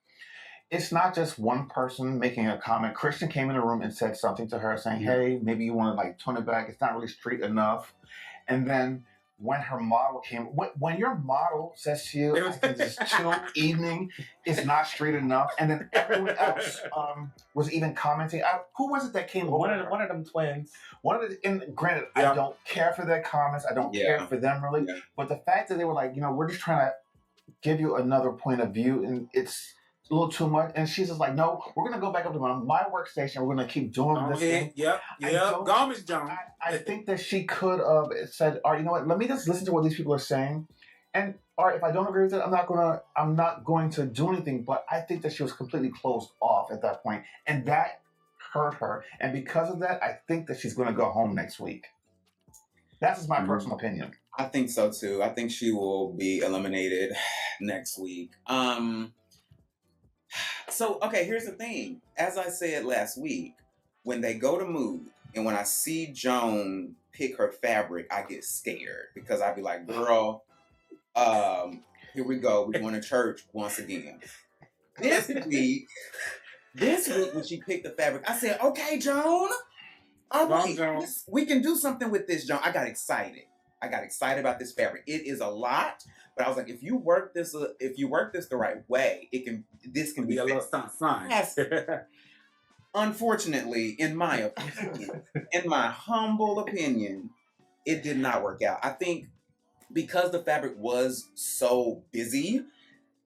it's not just one person making a comment. Christian came in the room and said something to her saying, hey, maybe you want to like tone it back. It's not really street enough. And then when her model came, when your model says to you, I can just chill evening, it's not street enough. And then everyone else was even commenting. Who was it that came over? One of them twins. And granted, Yeah. I don't care for their comments. I don't care for them really. Yeah. But the fact that they were like, we're just trying to give you another point of view, and it's a little too much. And she's just like, no, we're going to go back up to my workstation. We're going to keep doing this thing. Yep. Go, Miss Jones. I think that she could have said, all right, you know what? Let me just listen to what these people are saying. And all right, if I don't agree with it, I'm not going to do anything. But I think that she was completely closed off at that point. And that hurt her. And because of that, I think that she's going to go home next week. That's just my personal opinion. I think so too. I think she will be eliminated next week. So, okay, here's the thing. As I said last week, when they go to move and when I see Joan pick her fabric, I get scared because I'd be like, girl, here we go. We're going to church once again. This week when she picked the fabric, I said, okay, Joan, all right, we can do something with this, Joan. I got excited about this fabric. It is a lot, but I was like, if you work this the right way, this can be a little sign. Yes. Unfortunately, in my humble opinion, it did not work out. I think because the fabric was so busy,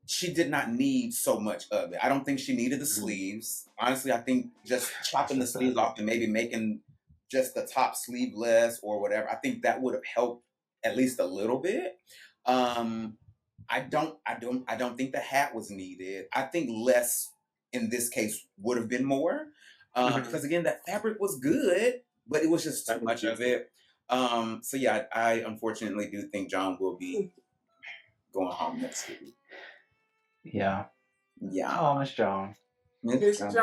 she did not need so much of it. I don't think she needed the sleeves. Honestly, I think just chopping the sleeves off and maybe making just the top sleeveless or whatever, I think that would have helped at least a little bit. I don't think the hat was needed. I think less in this case would have been more. Because again, that fabric was good, but it was just too much of it. So yeah, I unfortunately do think John will be going home next week. Yeah. Yeah. Oh, Miss Joan. Miss Joan.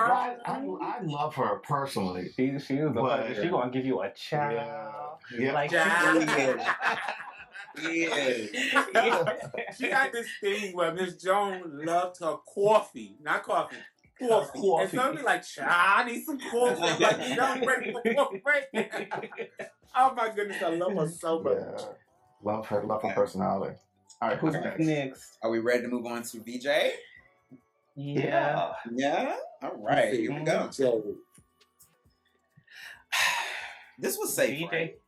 I love her personally. She was she gonna give you a child. Yeah. Like She got this thing where Miss Jones loved her coffee, not coffee. Coffee. And so be like, I need some coffee. I'm like, you don't ready for coffee break? Oh my goodness, I love her so much. Yeah. Love her personality. All right, who's next? Are we ready to move on to VJ? Yeah. Yeah? All right, here we go. This was safe, right?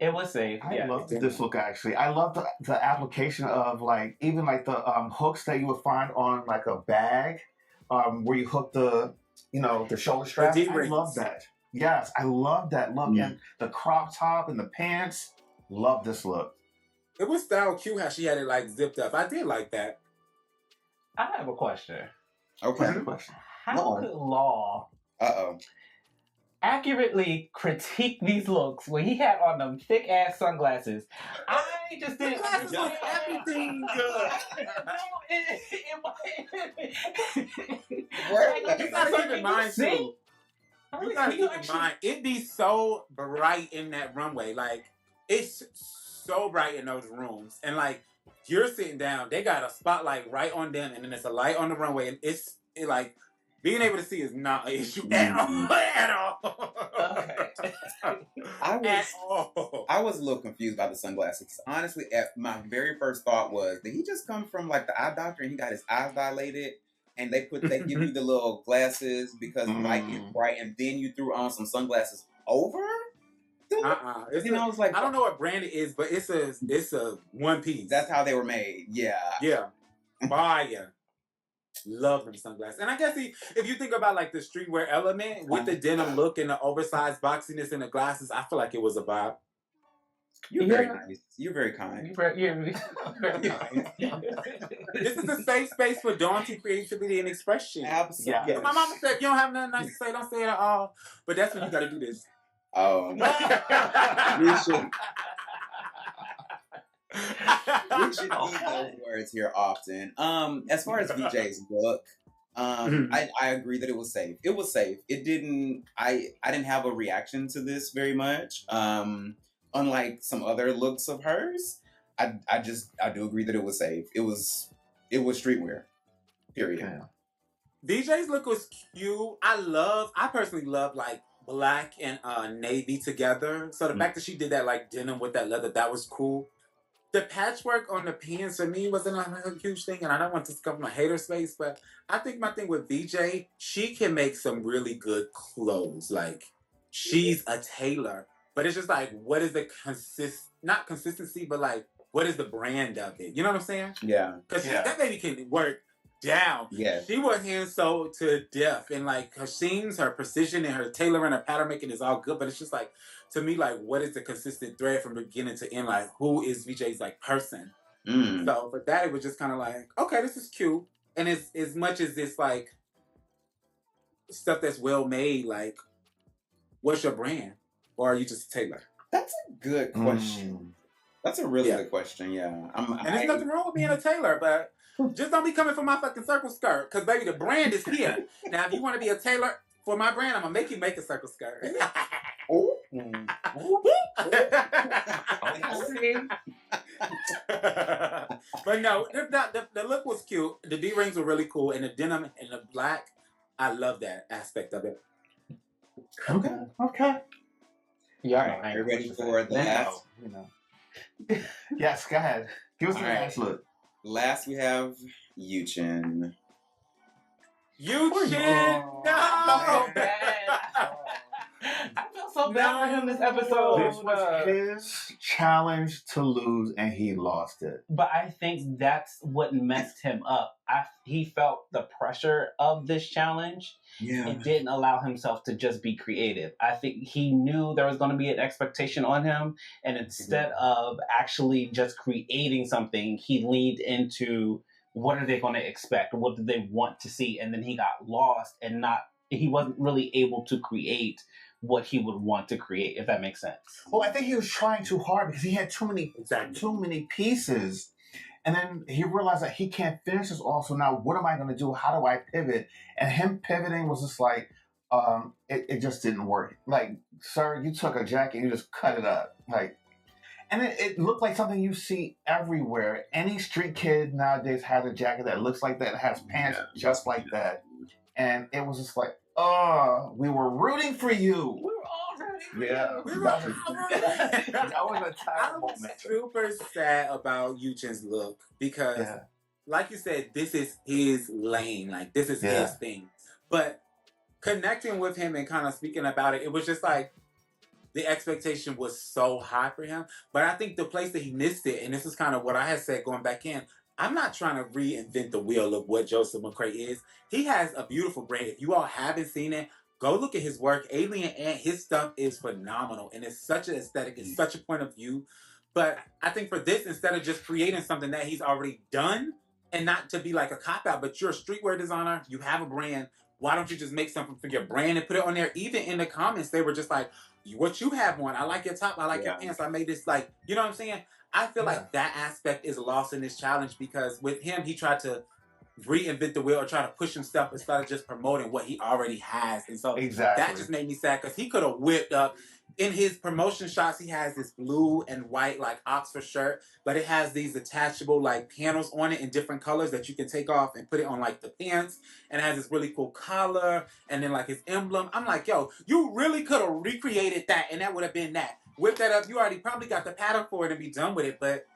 It was safe. I loved this look actually. I love the application of like even like the hooks that you would find on like a bag, where you hook the the shoulder strap. I love that. Yes, I love that look and the crop top and the pants. Love this look. It was style cute how she had it like zipped up. I did like that. I have a question. Okay. How could Law accurately critique these looks when he had on them thick ass sunglasses? I just didn't understand everything good. You gotta keep in mind too. You gotta keep in mind it be so bright in that runway. Like it's so bright in those rooms, and like you're sitting down, they got a spotlight right on them, and then there's a light on the runway, and it's like being able to see is not an issue at all. I was a little confused by the sunglasses. Honestly, my very first thought was, did he just come from like the eye doctor and he got his eyes dilated? And they give you the little glasses because the light is bright, and then you threw on some sunglasses over? I was like, I don't know what brand it is, but it's a one piece. That's how they were made. Yeah. Yeah. Fire. Love them sunglasses. And I guess if you think about like the streetwear element with the denim look and the oversized boxiness and the glasses, I feel like it was a vibe. You're very nice. You're very kind. You're very kind. This is a safe space for daunting creativity and expression. Absolutely. Yeah. My mama said, if you don't have nothing nice to say, don't say it at all. But that's when you got to do this. Oh. We should eat those words here often. As far as VJ's look, I agree that it was safe. It was safe. It didn't. I didn't have a reaction to this very much. Unlike some other looks of hers, I do agree that it was safe. It was streetwear. Period. Yeah. VJ's look was cute. I personally love like black and navy together. So the fact that she did that like denim with that leather, that was cool. The patchwork on the pants for me wasn't a huge thing, and I don't want to come from a hater space, but I think my thing with VJ, she can make some really good clothes. Like, she's a tailor, but it's just like, what is the not consistency, but like, what is the brand of it? You know what I'm saying? Yeah. Because that baby can work down. Yeah. She was hand sewed to death, and like her seams, her precision, and her tailoring, her pattern making is all good, but it's just like, to me, like, what is the consistent thread from beginning to end? Like, who is VJ's like person? So for that, it was just kind of like, okay, this is cute. And it's as much as it's like stuff that's well made, like, what's your brand, or are you just a tailor? That's a good question. That's a really good question. Yeah, and there's nothing wrong with being a tailor, but just don't be coming for my fucking circle skirt, because baby, the brand is here. Now, if you want to be a tailor for my brand, I'm gonna make you make a circle skirt. But no, the look was cute. The D-rings were really cool, and the denim and the black, I love that aspect of it. Okay. Yeah, are you ready for the last? Yes, go ahead. Give us the last look. Last, we have Yuchin. Yuchin! No! I feel so bad for him this episode. This was his challenge to lose, and he lost it. But I think that's what messed him up. He felt the pressure of this challenge. Yeah. It didn't allow himself to just be creative. I think he knew there was going to be an expectation on him, and instead of actually just creating something, he leaned into what are they going to expect? What do they want to see? And then he got lost and he wasn't really able to create what he would want to create, if that makes sense. Well, I think he was trying too hard because he had too many pieces. And then he realized that he can't finish this all. So now what am I going to do? How do I pivot? And him pivoting was just like, it just didn't work. Like, sir, you took a jacket and you just cut it up. Like, and it looked like something you see everywhere. Any street kid nowadays has a jacket that looks like that, has pants just like that. And it was just like, oh, we were rooting for you. We were all rooting for you. That was a terrible moment. I was super sad about Yuchin's look because, like you said, this is his lane. Like, this is his thing. But connecting with him and kind of speaking about it, it was just like, the expectation was so high for him. But I think the place that he missed it, and this is kind of what I had said going back in, I'm not trying to reinvent the wheel of what Joseph McRae is. He has a beautiful brand. If you all haven't seen it, go look at his work. Alien Ant, his stuff is phenomenal. And it's such an aesthetic. It's such a point of view. But I think for this, instead of just creating something that he's already done, and not to be like a cop-out, but you're a streetwear designer, you have a brand, why don't you just make something for your brand and put it on there? Even in the comments, they were just like, what you have on, I like your top, I like your pants, I made this, like, you know what I'm saying? I feel like that aspect is lost in this challenge because with him, he tried to reinvent the wheel or try to push himself instead of just promoting what he already has. And so that just made me sad because he could have whipped up. In his promotion shots, he has this blue and white like Oxford shirt, but it has these detachable like panels on it in different colors that you can take off and put it on like the pants, and it has this really cool collar and then like his emblem. I'm like, yo, you really could have recreated that and that would have been that. Whip that up, you already probably got the pattern for it and be done with it, but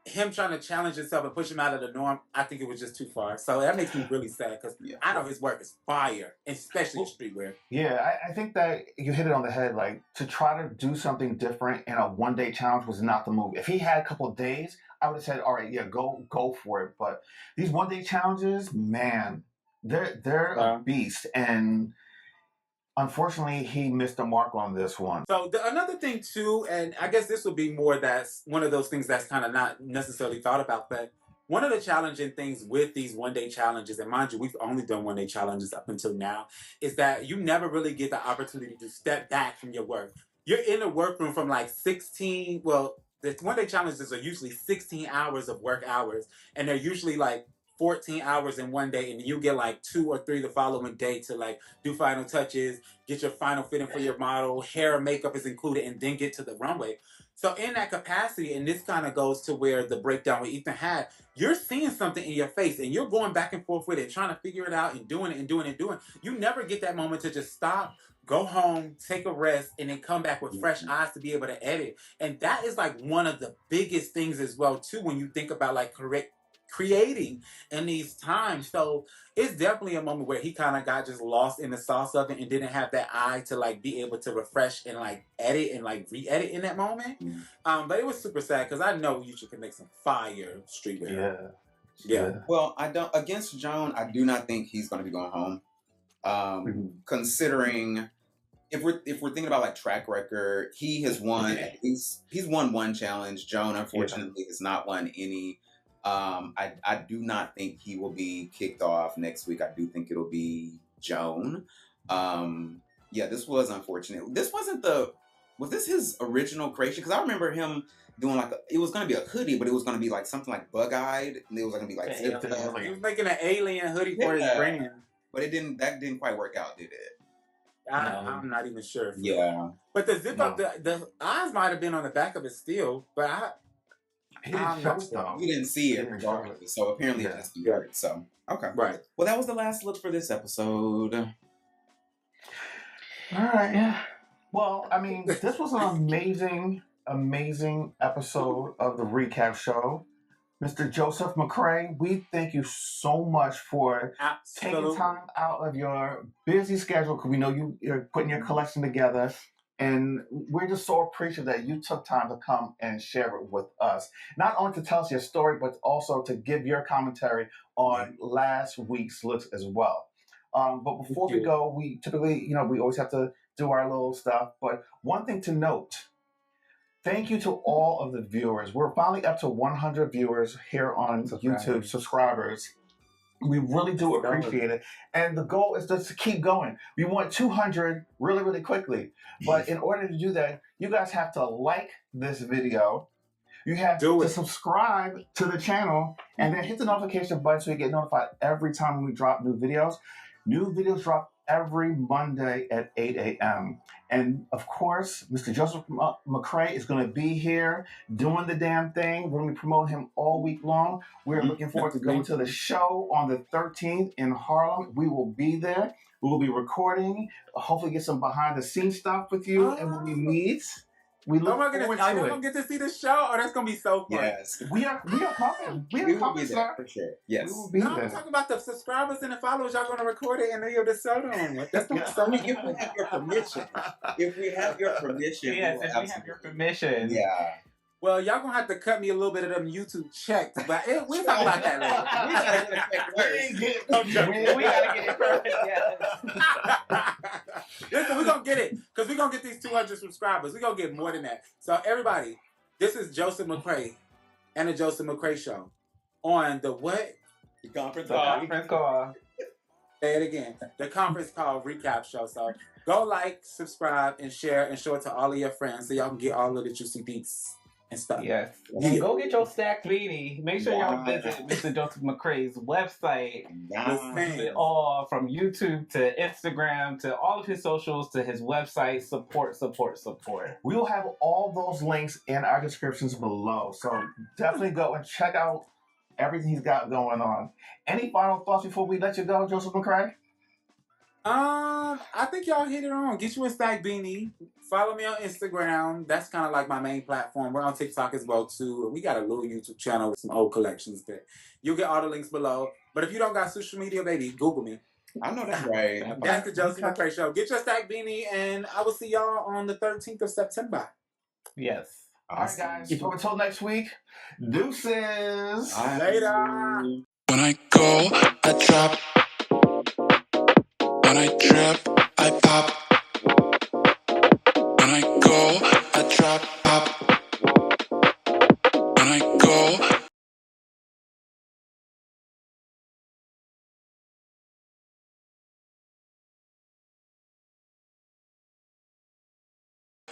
him trying to challenge himself and push him out of the norm, I think it was just too far. So that makes me really sad because I know his work is fire, especially streetwear. Yeah, I think that you hit it on the head. Like, to try to do something different in a one-day challenge was not the move. If he had a couple of days, I would have said, all right, go for it. But these one-day challenges, man, they're a beast. And unfortunately, he missed the mark on this one. So another thing too, and I guess this would be more that's one of those things that's kind of not necessarily thought about, but one of the challenging things with these one-day challenges, and mind you, we've only done one-day challenges up until now, is that you never really get the opportunity to step back from your work. You're in the workroom from like 16, well, the one-day challenges are usually 16 hours of work hours, and they're usually like 14 hours in one day, and you get like 2 or 3 the following day to like do final touches, get your final fitting for your model, hair and makeup is included, and then get to the runway. So in that capacity, and this kind of goes to where the breakdown with Ethan had, you're seeing something in your face and you're going back and forth with it, trying to figure it out and doing it and doing it and doing it. You never get that moment to just stop, go home, take a rest, and then come back with fresh eyes to be able to edit. And that is like one of the biggest things as well too when you think about like creating in these times. So it's definitely a moment where he kind of got just lost in the sauce of it and didn't have that eye to like be able to refresh and like edit and like re-edit in that moment. But it was super sad because I know you can make some fire streetwear. Yeah. Well, I don't, against Joan, I do not think he's going to be going home. Considering if we're thinking about like track record, he has won. He's won one challenge. Joan, unfortunately, has not won any. I do not think he will be kicked off next week. I do think it'll be Joan. Yeah, this was unfortunate. This wasn't was this his original creation? Because I remember him doing like it was going to be a hoodie, but it was going to be like something like bug-eyed, and it was going to be like he was making an alien hoodie for his brand, but that didn't quite work out, did it? I'm not even sure. Yeah, but the zip up, the eyes might have been on the back of it still, but he didn't show it though. You didn't see it regardless, so apparently it just worked. So okay, right. Well, that was the last look for this episode. All right, yeah. Well, I mean, this was an amazing episode of the recap show. Mr. Joseph McRae, we thank you so much for taking time out of your busy schedule, because we know you're putting your collection together, and we're just so appreciative that you took time to come and share it with us. Not only to tell us your story, but also to give your commentary on last week's looks as well. But before we go, we typically, we always have to do our little stuff. But one thing to note, thank you to all of the viewers. We're finally up to 100 viewers here on YouTube, subscribers. We really do appreciate it. And the goal is just to keep going. We want 200 really, really quickly. But in order to do that, you guys have to like this video. You have to subscribe to the channel and then hit the notification button so you get notified every time we drop new videos. New videos drop every Monday at 8 a.m. And of course, Mr. Joseph McRae is going to be here doing the damn thing. We're going to be promoting him all week long. We're looking forward to going to the show on the 13th in Harlem. We will be there. We will be recording, hopefully get some behind the scenes stuff with you. And when we meet, we look forward to it. Are you going to get to see the show? Oh, that's going to be so fun. Yes. We are coming. We will be there for sure. Yes. We will be there. I'm talking about the subscribers and the followers. Y'all going to record it and then you'll just sell them. That's going to be so if we have your permission. If we have your permission. Yes, if we have your permission. Yeah. Well, y'all gonna have to cut me a little bit of them YouTube checks, but we'll talk about that later. We gotta get it first. Yes. Listen, we're gonna get it because we're gonna get these 200 subscribers. We're gonna get more than that. So everybody, this is Joseph McRae and the Joseph McRae Show on the what? The conference call. Say it again. The conference call recap show. So go like, subscribe, and share, and show it to all of your friends so y'all can get all of the juicy beats and stuff. Yes. And go get your stacked beanie. Make sure y'all visit Mr. Joseph McRae's website. All from YouTube to Instagram to all of his socials to his website. Support. We will have all those links in our descriptions below. So definitely go and check out everything he's got going on. Any final thoughts before we let you go, Joseph McRae? I think y'all hit it on. Get you a stack beanie. Follow me on Instagram. That's kind of like my main platform. We're on TikTok as well too. We got a little YouTube channel with some old collections there. You'll get all the links below. But if you don't got social media, baby, Google me. I know that's right. That's the Joseph McRae Show. Get your stack beanie, and I will see y'all on the 13th of September. Yes. Awesome. All right, guys. So until next week, deuces. Later. When I go, I drop. When I trip, I pop. When I go, I drop.